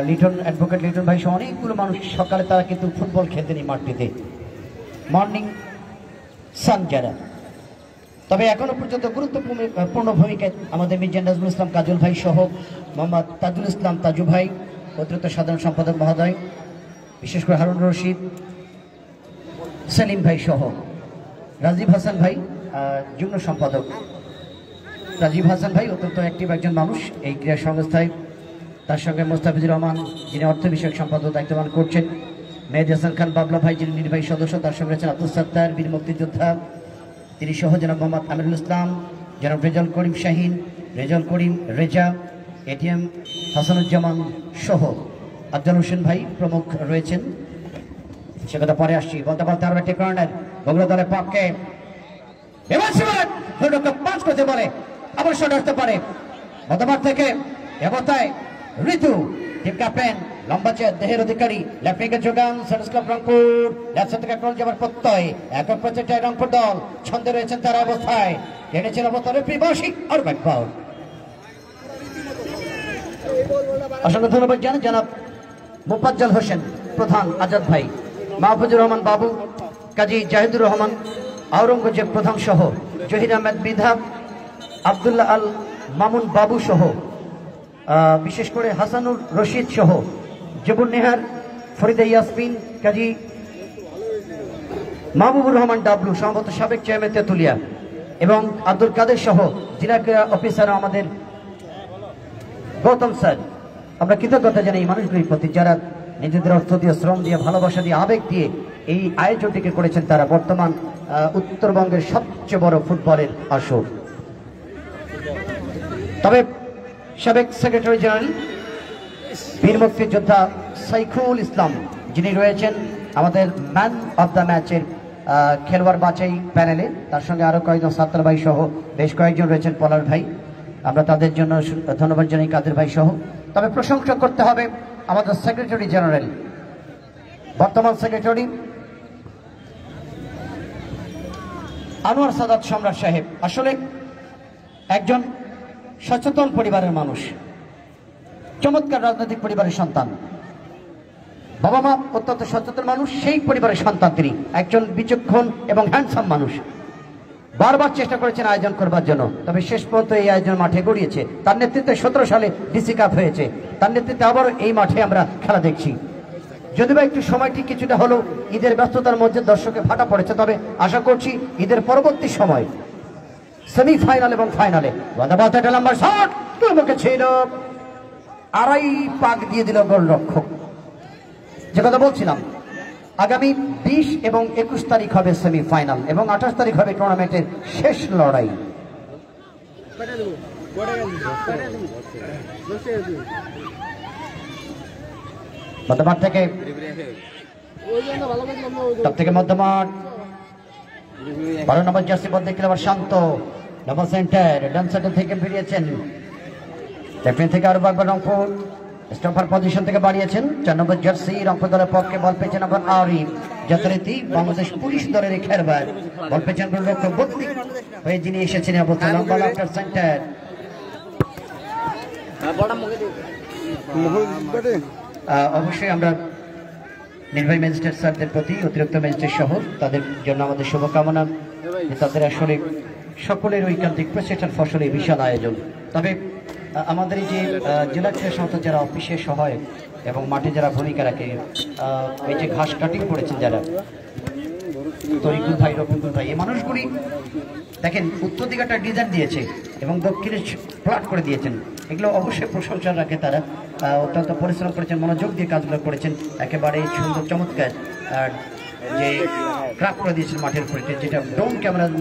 লিটন, অ্যাডভোকেট লিটন ভাই সহ অনেকগুলো মানুষ সকালে তারা কিন্তু ফুটবল খেলতেন এই মাঠটিতে, মর্নিং সান যারা। তবে এখনো পর্যন্ত গুরুত্বপূর্ণ ভূমিকায় আমাদের মির্জা নাজমুল ইসলাম কাজল ভাই সহ মোহাম্মদ তাজুল ইসলাম তাজু ভাই, অতিরিক্ত সাধারণ সম্পাদক মহোদয়, বিশেষ করে হারুন রশিদ, সেলিম ভাই সহ রাজীব হাসান ভাই যুগ্ম সম্পাদক। রাজীব হাসান ভাই অত্যন্ত অ্যাক্টিভ একজন মানুষ এই ক্রীড়া সংস্থায়। তার সঙ্গে মোস্তাফিজুর রহমান, যিনি অর্থ বিষয়ক সম্পাদক দায়িত্ব পালন করছেন। মেহেদি হাসান খান বাবলা ভাই, যিনি নির্বাহী সদস্য। তার সঙ্গে রয়েছেন আব্দুল সত্তার, বীর মুক্তিযোদ্ধা, তিনি সহ জনাব মোহাম্মদ আমিরুল ইসলাম, জনাব রেজাউল করিম শাহিন, রেজাউল করিম রেজা, এটিএম হাসানুজ্জামান সহ আফজাল হোসেন ভাই প্রমুখ রয়েছেন। সে কথা পরে আসছি। বলতে বলতে আরো একটি কর্নার বগুড়া দলের পক্ষে, পাঁচ করতে বলে আবার শট আসতে পারে মতবার থেকে। এবারটায় ঋতু টিম ক্যাপ্টেন, লম্বা চেয়ার দেহের অধিকারী, লেফট উইকেট যোগান service club Rangpur, left side থেকে কল যাবার প্রত্যয় একক প্রচেষ্টায় রংপুর দল ছন্দে রয়েছেন তার অবস্থায়, টেনেছেন অবস্থানে প্রিবাসিক আর ব্যাক বল। অসংখ্য ধন্যবাদ জানান জনাব মুফাজ্জল হোসেন প্রধান, আজাদ ভাই, মাহফুজুর রহমান বাবু, কাজী জাহিদুর রহমান, আওরঙ্গজেব প্রধান সহ জহির আহমেদ বিধা, আবদুল্লাহ আল মামুন বাবু সহ বিশেষ করে হাসানুর রশিদ সহ জবুল নেহার, ফরিদা ইয়াসমিন, কাজী মাহবুবুর রহমান ডাবলু, সম্ভবত সাবেক চেয়ারম্যান তেতুলিয়া, এবং আব্দুল কাদের সহ জেলা ক্রীড়া অফিসার আমাদের গৌতম স্যার। আমরা কৃতজ্ঞতা জানাই এই মানুষগুলির প্রতি যারা নিজেদের অর্থ দিয়ে, শ্রম দিয়ে, ভালোবাসা দিয়ে, আবেগ দিয়ে এই আয়োজনটিকে করেছেন। তারা বর্তমান উত্তরবঙ্গের সবচেয়ে বড় ফুটবলের আসর। তবে সাবেক সেক্রেটারি জেনারেল বীর মুক্তিযোদ্ধা সাইফুল ইসলাম, যিনি রয়েছেন আমাদের ম্যান অব দ্য ম্যাচের খেলোয়াড় বাছাই প্যানেলে, তার সঙ্গে আরো কয়েকজন সাত্তার ভাই সহ বেশ কয়েকজন রয়েছেন, পলার ভাই, আমরা তাদের জন্য ধন্যবাদ জানাই, কাদের ভাই সহ। তবে প্রশংসা করতে হবে আমাদের সেক্রেটারি জেনারেল, বর্তমান সেক্রেটারি আনোয়ার সাদাত সম্রাট সাহেব। আসলে একজন সচেতন পরিবারের মানুষ, চমৎকার রাজনৈতিক পরিবারের সন্তান, বাবা মা অত্যন্ত সচেতন মানুষ, সেই পরিবারের সন্তান তিনি। একজন বিচক্ষণ এবং হ্যান্ডসাম মানুষ, বারবার চেষ্টা করেছেন আয়োজন করবার জন্য, তবে শেষ পর্যন্ত এই আয়োজন মাঠে গড়িয়েছে। তার নেতৃত্বে 17 সালে ডিসি কাপ হয়েছে, তার নেতৃত্বে আবারও এই মাঠে আমরা খেলা দেখছি। যদিও একটু সময়টি কিছুটা হলো ঈদের ব্যস্ততার মধ্যে দর্শকে ফাটা পড়েছে, তবে আশা করছি ঈদের পরবর্তী সময় সেমিফাইনাল এবং ফাইনালে লম্বা শট ছিল, আড়াই পাক দিয়ে দিল গোলরক্ষক। যে কথা বলছিলাম, আগামী 20 এবং 21 তারিখ হবে সেমিফাইনাল এবং 28 তারিখ হবে টুর্নামেন্টের শেষ লড়াই। মধ্যমাঠ থেকে মধ্যমাঠ 12 নম্বর জার্সি বলতে খেলোয়াড় শান্ত, ডাবল সেন্টার, ডান সাইড থেকে ফিরিয়েছেন, লেফট থেকে আরো একবার রংপুর স্টপার পজিশন থেকে বাড়িয়েছেন। 4 নম্বর জার্সি রংপুর দলের পক্ষে বল পেয়েছেন নম্বর আরিফ, যথারীতি বাংলাদেশ পুলিশ দলের খেলোয়াড়, বল পেয়েছেন গোলরক্ষক বদলি হয়ে যিনি এসেছেন লম্বা লেফট সেন্টার। অবশ্যই আমরা নির্বাহী ম্যাজিস্ট্রেট স্যারদের প্রতি, অতিরিক্ত ম্যাজিস্ট্রেট সহ তাদের জন্য আমাদের শুভকামনা। তাদের আসলে সকলের ঐকান্তিক প্রচেষ্টার ফসলে বিশাল আয়োজন। তবে আমাদের এই যে জেলা ক্রীড়া সংস্থা যারা অফিসের সহায়ক এবং মাঠে যারা ভূমিকা রাখে, এই যে ঘাস কাটিং করেছেন যারা, তরিকুল ভাই, রফিকুল ভাই, এই মানুষগুলি দেখেন উত্তর দিকে ডিজাইন দিয়েছে এবং দক্ষিণে প্লট করে দিয়েছেন। এগুলো অবশ্যই প্রশংসা রাখে তারা, অত্যন্ত পরিশ্রম করেছেন, মনোযোগ দিয়ে কাজগুলো করেছেন, একেবারে সুন্দর চমৎকার যে ক্রাফট করে দিয়েছেন মাঠের উপরে, যেটা ড্রোন ক্যামেরার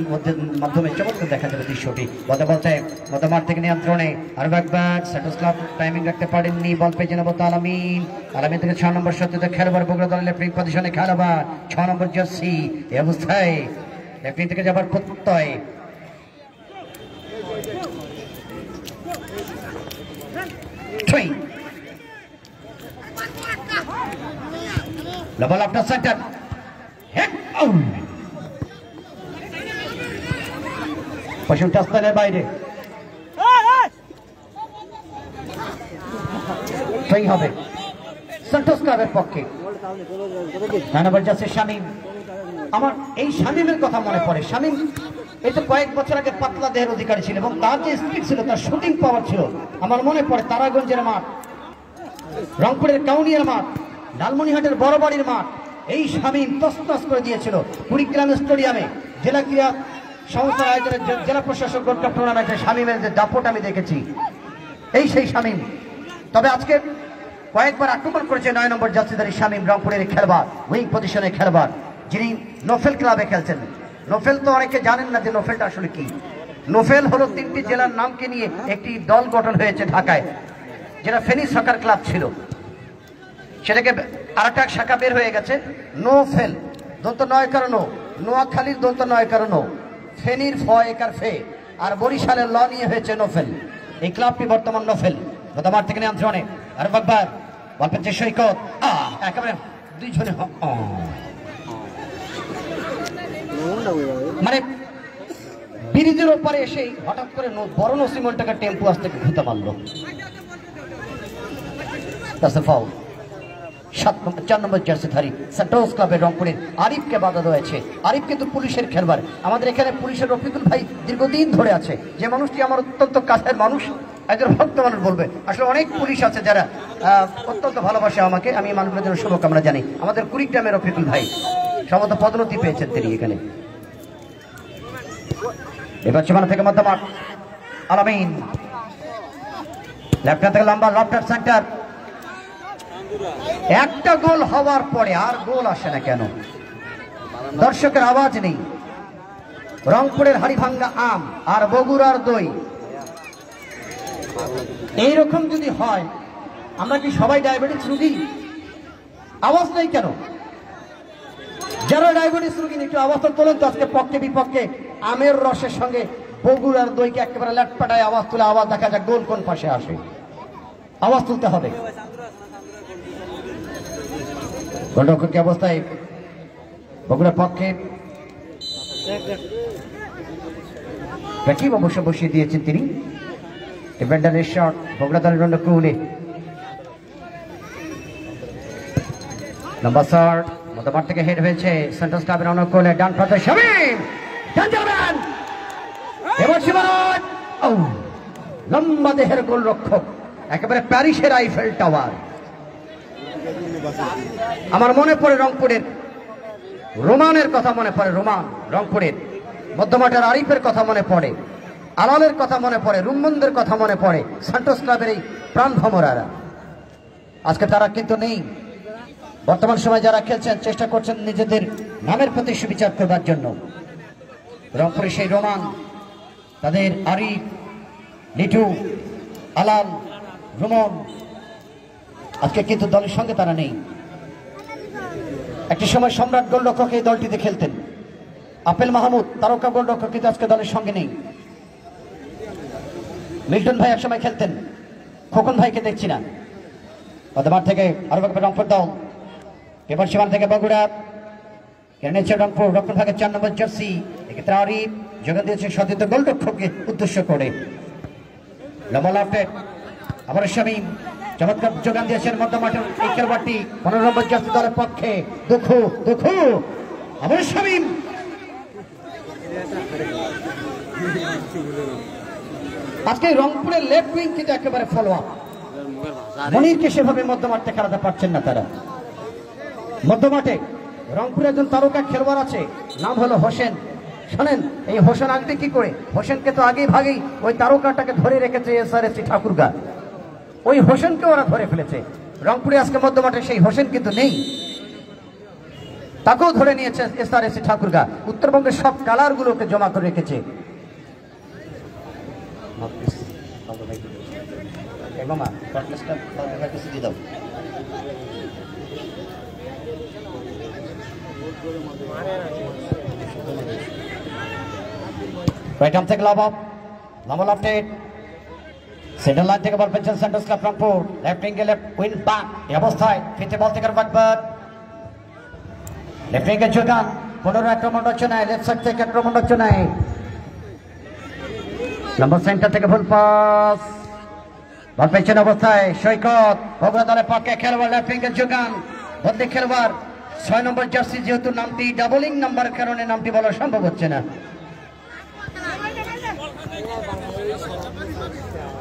মাধ্যমে চমৎকার দেখা যাবে দৃশ্যটি। বলতে বলতে মধ্যমাঠ থেকে নিয়ন্ত্রণে আরো একবার সেটস ক্লাব টাইমিং রাখতে পারেননি, বল পেয়ে নেব আলামিন। আলামিন থেকে 6 নম্বর সত্যতা খেলোয়াড়, বগুড়া দলের লেফটিং পজিশনে খেলোয়াড় 6 নম্বর জার্সি। এই অবস্থায় লেফটিং থেকে যাবার প্রত্যয়, বল আফটার সেন্টার বাইরে হবে সেন্টোস ক্লাবের পক্ষে। শামীম, আমার এই শামীমের কথা মনে পড়ে। শামীম এই তো কয়েক বছর আগে পাতলা দেহের অধিকারী ছিল এবং তার যে স্পিড ছিল, তার শুটিং পাওয়ার ছিল। আমার মনে পড়ে তারাগঞ্জের মাঠ, রংপুরের কাউনিয়ার মাঠ, লালমনিহাটের বড় বাড়ির মাঠ, এই শামীম তছনছ করে দিয়েছিল। কুড়িগ্রাম স্টেডিয়ামে জেলা ক্রীড়া সংস্থার আয়োজনে জেলা প্রশাসক গোল্ড কাপ টুর্নামেন্টে শামীমের যে দাপট আমি দেখেছি, এই সেই শামীম। তবে আজকে কয়েকবার আক্রমণ করেছে 9 নম্বর জার্সিধারী শামীম, রংপুরের খেলোয়াড়, উইং পজিশনে খেলোয়াড়, যিনি নোফেল ক্লাবে খেলছেন। নোফেল তো অনেকে জানেন না যে নোফেলটা আসলে কি। নোফেল হলো 3টি জেলার নামকে নিয়ে একটি দল গঠন হয়েছে ঢাকায়, যেটা ফেনী সকার ক্লাব ছিল। সেটাকে আরেকটা শাখা বের হয়ে গেছে, নোফেল, দন্ত নয় কারণ, নোয়াখালীর দন্ত নয় কারণ, ফেনীর ফ একার ফে, আর বরিশালের ল নিয়ে হয়েছে নোফেল। এই ক্লাবটি বর্তমান নোফেল। গতবার থেকে নিয়ন্ত্রণে আর একবার বল পেয়েছে সৈকত, একেবারে দুইজনে মানে ব্রিজের ওপারে এসে হঠাৎ করে বড় নসিমন টাকা টেম্পু আসতে ঘুরতে মারলো। 4 নম্বর জার্সিধারী সেন্টোস ক্লাবের রংপুরের আরিফকে বাধা রয়েছে। আরিফ কিন্তু পুলিশের খেলোয়াড়। আমাদের এখানে পুলিশের রফিকুল ভাই দীর্ঘদিন ধরে আছে, যে মানুষটি আমার অত্যন্ত কাছের মানুষ, একজন ভক্ত মানুষ বলবে। আসলে অনেক পুলিশ আছে যারা অত্যন্ত ভালোবাসে আমাকে, আমি মানুষের জন্য শুভকামনা জানি। আমাদের কুড়িগ্রামের রফিকুল ভাই সম্ভবত পদোন্নতি পেয়েছেন তিনি এখানে। এবার সীমানা থেকে মধ্যমাঠ আলামিন, লেফট থেকে লম্বা লফটার সেন্টার। একটা গোল হওয়ার পরে আর গোল আসে না কেন? দর্শকের আওয়াজ নেই। রংপুরের হাড়িভাঙ্গা আম আর বগুড়ার দই, এইরকম যদি হয়, আমরা কি সবাই ডায়াবেটিস রোগী? আওয়াজ নেই কেন? যারা ডায়াবেটিস রোগী একটু আওয়াজটা তোলেন তো। আজকে পক্ষে বিপক্ষে আমের রসের সঙ্গে বগুড়ার দইকে একেবারে লেটপাটায় আওয়াজ তুলে, আওয়াজ দেখা যাক গোল কোন পাশে আসে। আওয়াজ তুলতে হবে। গোলরক্ষক কি অবস্থায় বগুড়ার পক্ষে রাকিব অবশ্য বসিয়ে দিয়েছেন তিনি। ডিফেন্ডারের শট বগুড়া দলের জন্য কুলে লম্বা শট মধ্যমাঠ থেকে হেড হয়েছে সেন্টার ক্লাবের অনুকূলে। ডান পাশে শামীম, এবার সীমানায় লম্বা দেহের গোলরক্ষক, একেবারে প্যারিসের আইফেল টাওয়ার। আমার মনে পড়ে রংপুরের রোমানের কথা মনে পড়ে, রোমান রংপুরের মধ্যমাঠের আরিফের কথা মনে পড়ে, আলালের কথা মনে পড়ে, রুম্মনদের কথা মনে পড়ে, সেন্টোস ক্লাবের এই প্রাণ ভমরারা। আজকে তারা কিন্তু নেই। বর্তমান সময় যারা খেলছেন চেষ্টা করছেন নিজেদের নামের প্রতি সুবিচার করবার জন্য। রংপুরে সেই রোমান, তাদের আরিফ, লিটু, আলাল, রুমন, আজকে কিন্তু দলের সঙ্গে তারা নেই। একটি সময় সম্রাট গোলরক্ষক এই দলটিতে খেলতেন। আপেল মাহমুদ তারকা গোলরক্ষক কিন্তু আজকে দলের সঙ্গে নেই। মিল্টন ভাই একসময় খেলতেন, খোকন ভাইকে দেখছি না। মধ্যমাঠ থেকে আরো একবার রংপুর দল, এবার সীমানা থেকে বগুড়া কেড়ে নিয়েছে রংপুর। রংপুর ভাগের 4 নম্বর জার্সি, এক্ষেত্রে আরিফ যোগান দিয়েছে সতীর্থ গোলরক্ষককে উদ্দেশ্য করে। লম্বা লাফে আবার শামীম, চমৎকার যোগান দিয়েছেন মধ্যমাঠের এই খেলোয়াড়টি 15 নম্বর জার্সি দলের পক্ষে। দুঃখু দুঃখু আবার শামীম, আজকে রংপুরের লেফট উইং কিন্তু একেবারে ফলো আপ। মনিরকে সেভাবে মধ্যমাঠে খেলাতে পারছেন না তারা। মধ্যমাঠে রংপুরে একজন তারকা খেলোয়াড় আছে, নাম হলো হোসেন। শোনেন, এই হোসেন আসবে কি করে? হোসেনকে তো আগেই ভাগেই ওই তারকাটাকে ধরে রেখেছে এসআরএসসি ঠাকুরগা। ওই হোসেনকে ওরা ধরে ফেলেছে। রংপুরে আজকে মধ্যমাঠে সেই হোসেন কিন্তু নেই, তাকেও ধরে নিয়েছে এসআরএসসি ঠাকুরগা। উত্তরবঙ্গের সব কালার গুলোকে জমা করে রেখেছে। রাইট আর্ম থেকে লব লেফট সেন্টার লাইন থেকে বল পেয়েছেন সেন্টার্স ক্লাব রংপুর। লেফট উইঙ্গে লেফট উইং ব্যাক এই অবস্থায় ফিতে বল থেকে বাটবার লেফট উইঙ্গে যোগান। 15 আক্রমণ রচনায় লেফট সাইড থেকে আক্রমণ রচনায় লম্বা সেন্টার থেকে ভুল পাস। বল পেয়েছেন অবস্থায় সৈকত। বগুড়া দলের পক্ষে খেলোয়াড় লেফট উইঙ্গে যোগান। বদলি খেলোয়াড় 6 নম্বর জার্সি, যেহেতু নামটি ডাবলিং নাম্বার কারণে নামটি বলা সম্ভব হচ্ছে না।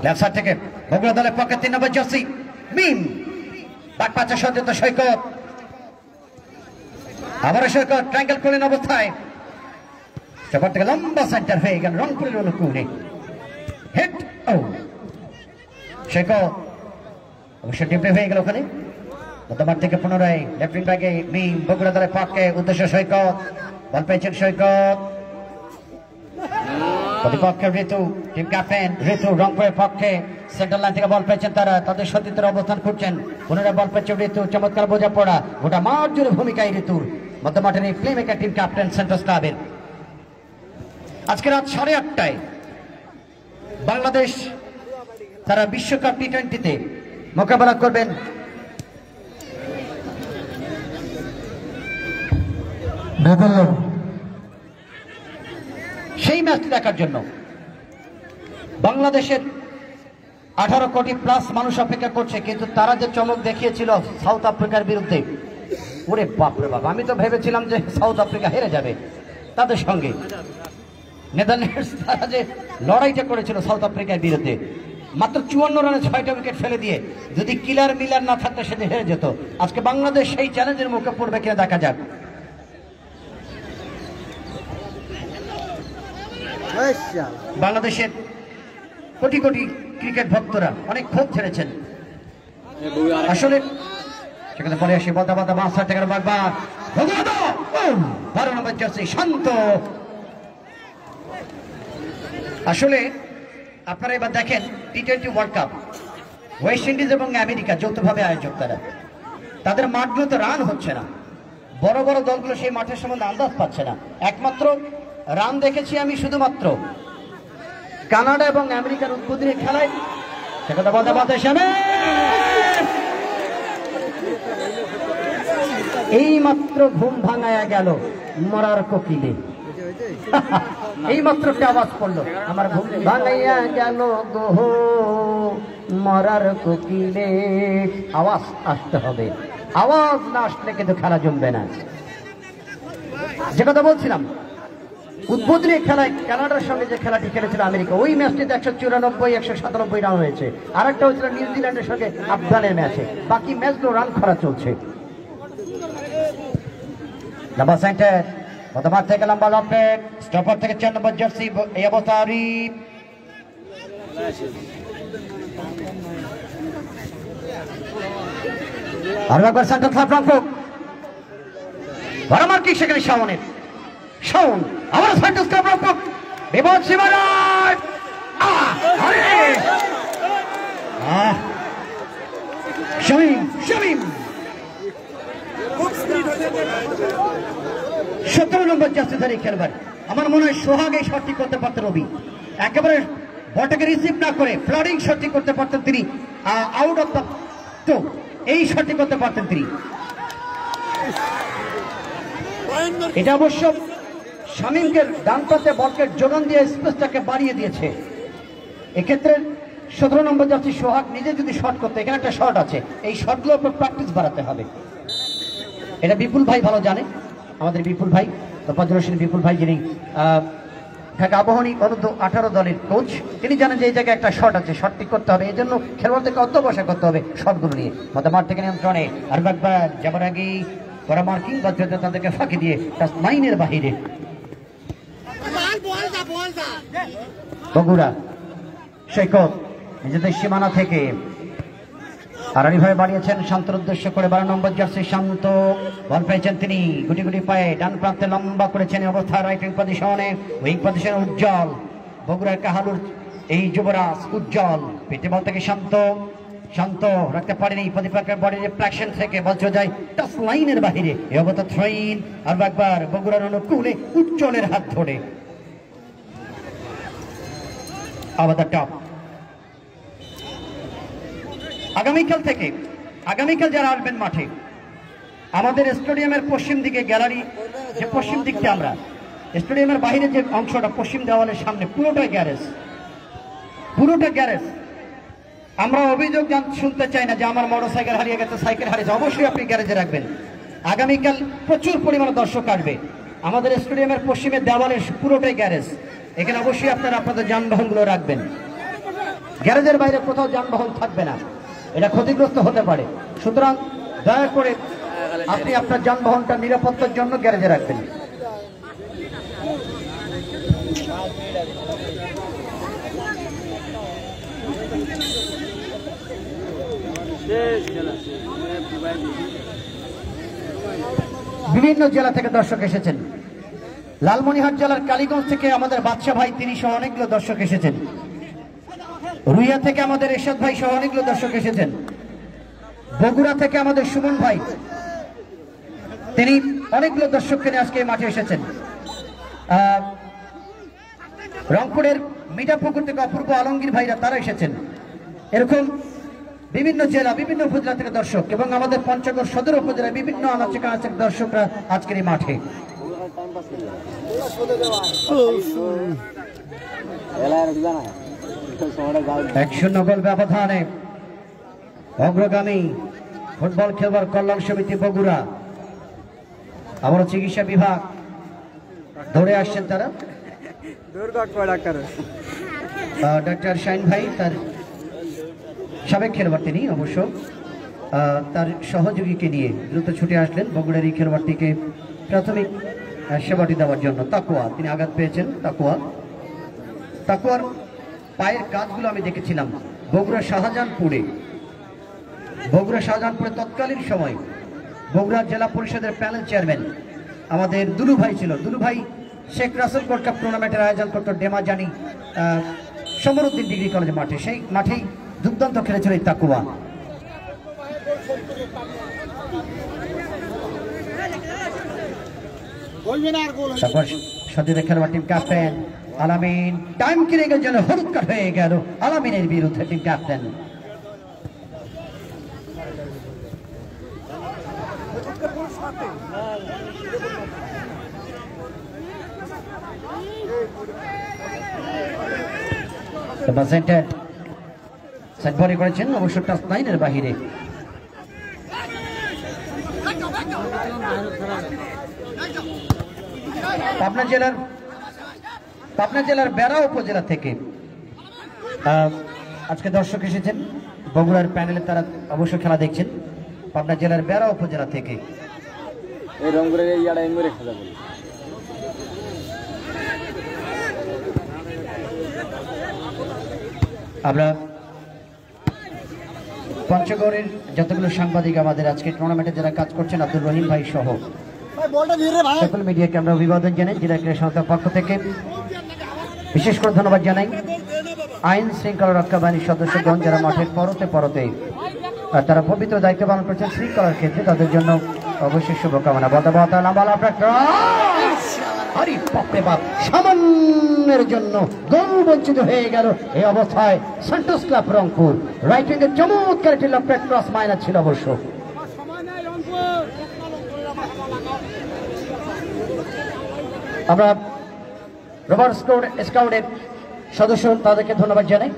লেফট সাইড থেকে বগুড়া দলের পক্ষে 3 নম্বর জার্সি মিম। বাক পাচ্ছে সতীর্থ সৈকত। আবারও সৈকত ট্রায়াঙ্গেল করলেন অবস্থায়। সেখান থেকে লম্বা সেন্টার হয়ে গেল রংপুরের অনুকূলে। হেড ও সৈকত অবশ্য ডিপে হয়ে গেল ওখানে। মধ্যমাঠ থেকে পুনরায় লেফট উইং ব্যাগে মিম। বগুড়া দলের পক্ষে উদ্দেশ্য সৈকত। বল পেয়েছেন সৈকত। প্রতিপক্ষের ঋতু, টিম ক্যাপ্টেন ঋতু। রংপুরের পক্ষে সেন্টার লাইন থেকে বল পেয়েছেন তারা, তাদের সতীর্থের অবস্থান করছেন। পুনরায় বল পেয়েছে ঋতু। চমৎকার বোঝাপড়া, গোটা মাঠ জুড়ে ভূমিকায় ঋতুর। মধ্যমাঠের এই play maker team captain centre ক্লাবের। আজকে রাত 8:30টায় বাংলাদেশ তারা বিশ্বকাপ টি20তে মোকাবেলা করবেন নেদারল্যান্ড। সেই ম্যাচটি দেখার জন্য বাংলাদেশের 18 কোটি প্লাস মানুষ অপেক্ষা করছে। কিন্তু তারা যে চমক দেখিয়েছিল সাউথ আফ্রিকার বিরুদ্ধে, ওরে বাপরে বাপ, আমি তো ভেবেছিলাম যে সাউথ আফ্রিকা হেরে যাবে তাদের সঙ্গে। নেদারল্যান্ডস তারা যে লড়াইটা করেছিল সাউথ আফ্রিকার বিরুদ্ধে, মাত্র 54 রানে 6টা উইকেট ফেলে দিয়ে, যদি কিলার মিলার না থাকতো সেদিন হেরে যেত। আজকে বাংলাদেশ সেই চ্যালেঞ্জের মুখে পড়বে কিনা দেখা যাক। বাংলাদেশের কোটি কোটি ক্রিকেট ভক্তরা অনেক ক্ষোভ ছেড়েছেন আসলে। সেখানে পরে আসি বলতে বলতে 5 টাকার বারবার 12 নম্বর জার্সি শান্ত। আসলে আপনারা এবার দেখেন T20 world cup, West Indies এবং আমেরিকা যৌথভাবে আয়োজক। তাদের মাঠগুলোতে রান হচ্ছে না। বড় বড় দলগুলো সেই মাঠের সম্বন্ধে আন্দাজ পাচ্ছে না। একমাত্র রান দেখেছি আমি শুধুমাত্র কানাডা এবং আমেরিকার উদ্বোধনী খেলায়। সেখানে বলতে বলতে এই মাত্র ঘুম ভাঙায়া গেল মরার কোকিলে। এই মাত্র একটা আওয়াজ পড়লো, আমার ঘুম ভাঙাইয়া গেল গো মরার কোকিলে। আওয়াজ আসতে হবে, আওয়াজ না আসলে কিন্তু খেলা জমবে না। যে কথা বলছিলাম, উদ্বোধনী খেলায় কানাডার সঙ্গে যে খেলাটি খেলেছিল আমেরিকা, ওই ম্যাচটিতে 194 197 রান হয়েছে। আর একটা হয়েছিল নিউজিল্যান্ডের সঙ্গে আফগানের ম্যাচে। বাকি ম্যাচগুলো রান খরা চলছে। লম্বা সেন্টার, মধ্যমাঠ থেকে লম্বা লম্পেট, স্টপার থেকে 4 নম্বর জার্সি। এই অবস্থা আরিফ আরো একবার সেন্টার ক্লাব রংপুর। বড় মার্কিং সেখানে শাওনের শাওন। আবার সেন্টার ক্লাব রংপুর বিপদ সীমানায়। শামীম শামীম 17 নম্বর জার্সিধারী খেলোয়াড়। আমার মনে হয় সোহাগ এই শটটি করতে পারতেন। রবি একেবারে বলটাকে রিসিভ না করে ফ্লাডিং শটটি করতে পারতেন তিনি, আউট অফ দ্য তো এই শটটি করতে পারতেন তিনি। এটা অবশ্য শামীমকে ডান পাশে বলকে যোগান দিয়ে স্পেসটাকে বাড়িয়ে দিয়েছে। এক্ষেত্রে 17 নম্বর যাচ্ছে সোহাগ নিজে যদি শট করতে, এখানে একটা শট আছে, এই শটগুলোর উপর প্র্যাকটিস বাড়াতে হবে। এটা বিপুল ভাই ভালো জানে, আমাদের বিপুল ভাই, পর্যবেক্ষণ বিপুল ভাই, যিনি ঢাকা আবাহনী অনূর্ধ্ব 18 দলের কোচ, তিনি জানেন যে এই জায়গায় একটা শট আছে, শটটি করতে হবে। এই জন্য খেলোয়াড়দেরকে অধ্যবসায় করতে হবে শটগুলো নিয়ে। মাঠ থেকে নিয়ন্ত্রণে আর একবার যাবার আগে করা মার্কিং বা তাদেরকে ফাঁকি দিয়ে লাইনের বাহিরে বগুড়া সৈকত নিজেদের সীমানা থেকে আড়াআড়িভাবে বাড়িয়েছেন শান্তর উদ্দেশ্য করে। 12 নম্বর জার্সি শান্ত বল পেয়েছেন তিনি, গুটি গুটি পায়ে ডান প্রান্তে লম্বা করেছেন অবস্থা, রাইট উইং পজিশনে, উইং পজিশনে উজ্জ্বল, বগুড়ার কাহালুর এই যুবরাজ উজ্জ্বল, পেটে বল থেকে শান্ত, শান্ত রাখতে পারেনি, প্রতিপক্ষের বডি রিফ্লেকশন থেকে বল চলে যায় টাচ লাইনের বাহিরে। এই অবস্থা থ্রোইন আর একবার বগুড়ার অনুকূলে উজ্জ্বলের হাত ধরে আবার টপ। আগামীকাল যারা আসবেন মাঠে, আমাদের স্টেডিয়ামের পশ্চিম দিকে গ্যালারি, যে পশ্চিম দিকটা আমরা স্টেডিয়ামের বাইরে যে অংশটা পশ্চিম দেওয়ালের সামনে পুরোটা গ্যারেজ। আমরা অভিযোগ শুনতে চাই না যে আমার মোটরসাইকেল হারিয়ে গেছে, সাইকেল হারিয়েছে, অবশ্যই আপনি গ্যারেজে রাখবেন। আগামীকাল প্রচুর পরিমাণে দর্শক আসবে, আমাদের স্টেডিয়ামের পশ্চিমের দেওয়ালের পুরোটাই গ্যারেজ, এখানে অবশ্যই আপনারা আপনাদের যানবাহনগুলো রাখবেন। গ্যারেজের বাইরে কোথাও যানবাহন থাকবে না, এটা ক্ষতিগ্রস্ত হতে পারে। সুতরাং দয়া করে আপনি আপনার যানবাহনটা নিরাপত্তার জন্য গ্যারেজে রাখবেন। বিভিন্ন জেলা থেকে দর্শক এসেছেন, লালমনিরহাট জেলার কালীগঞ্জ থেকে আমাদের বাদশা ভাই তিনি সহ অনেকগুলো দর্শক এসেছেন, রুইয়া থেকে আমাদের এরশাদ ভাই সহ অনেকগুলো দর্শক এসেছেন, বগুড়া থেকে আমাদের সুমন ভাই তিনি অনেকগুলো দর্শককে নিয়ে আজকে মাঠে এসেছেন, রংপুরের মিঠাপুকুর থেকে অপূর্ব আলমগীর ভাইরা তারা এসেছেন। এরকম বিভিন্ন জেলা, বিভিন্ন উপজেলা থেকে দর্শক এবং আমাদের পঞ্চগড় সদর উপজেলায় বিভিন্ন আনাচে কানাচের দর্শকরা আজকের এই মাঠে। 1-0 গোল ব্যবধানে অগ্রগামী ফুটবল খেলবার কল্যাণ সমিতি বগুড়া। আমরা চিকিৎসা বিভাগ ধরে আসছেন তারা, ডাক্তার শাইন ভাই তার সাবেক খেলোয়াড়, তিনি অবশ্য তার সহযোগীকে নিয়ে দ্রুত ছুটে আসলেন বগুড়ার এই খেলোয়াড়টিকে প্রাথমিক সেবাটি দেওয়ার জন্য। তাকুয়া, তিনি আঘাত পেয়েছেন। তাকুয়ার পায়ের কাজগুলো আমি দেখেছিলাম বগুড়া শাহজাহানপুরে তৎকালীন সময় বগুড়া জেলা পরিষদের প্যানেল চেয়ারম্যান আমাদের দুলু ভাই ছিল। দুলু ভাই শেখ রাসেল গোল্ড কাপ টুর্নামেন্টের আয়োজন করত ডেমাজানি সমরউদ্দিন ডিগ্রি কলেজের মাঠে, সেই মাঠেই দুর্দান্ত খেলেছিল এই তাকুয়া। তারপর সতীর্থ খেলোয়াড় টিম ক্যাপ্টেন আলামিন, টাইম কিলিংয়ের জন্য হলুদ কার্ড হয়ে গেল আলামিনের বিরুদ্ধে টিম ক্যাপ্টেন। সেট বল করেছেন অবশ্য টাচ লাইনের বাহিরে। পাবনা জেলার বেড়া উপজেলা থেকে আজকে দর্শক এসেছেন বগুড়ার প্যানেলে, তারা অবশ্য খেলা দেখছেন পাবনা জেলার বেড়া উপজেলা থেকে। আমরা পঞ্চগড়ের যতগুলো সাংবাদিক আমাদের আজকে টুর্নামেন্টে যারা কাজ করছেন, আব্দুর রহিম ভাই সহ সকল মিডিয়াকে আমরা অভিবাদন জানাই। জেলা ক্রীড়া সংস্থার পক্ষ থেকে বিশেষ করে ধন্যবাদ জানাই আইন শৃঙ্খলা রক্ষা বাহিনীর সদস্যগণ যারা মাঠের পরতে তারা পবিত্র দায়িত্ব পালন করছেন শৃঙ্খলার ক্ষেত্রে, তাদের জন্য অবশ্যই শুভকামনা। সামান্যের জন্য গোল বঞ্চিত হয়ে গেল। এই অবস্থায় সান্টোস ক্লাব রংপুর রাইট উইং এর চমৎকার একটি লেফট ক্রস মাইনাস ছিল অবশ্য। আমরা রোভার স্কাউটের সদস্য তাদেরকে ধন্যবাদ জানাই।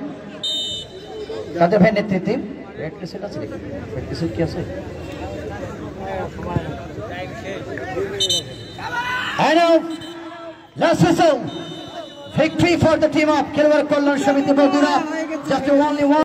তাদের ভাই নেতৃত্বে রেড ক্রিসেন্ট আছে নাকি? রেড ক্রিসেন্ট কি আছে? And now, last whistle. Victory for the team of Khilwar Kalyan Samiti Bogura. Just only one.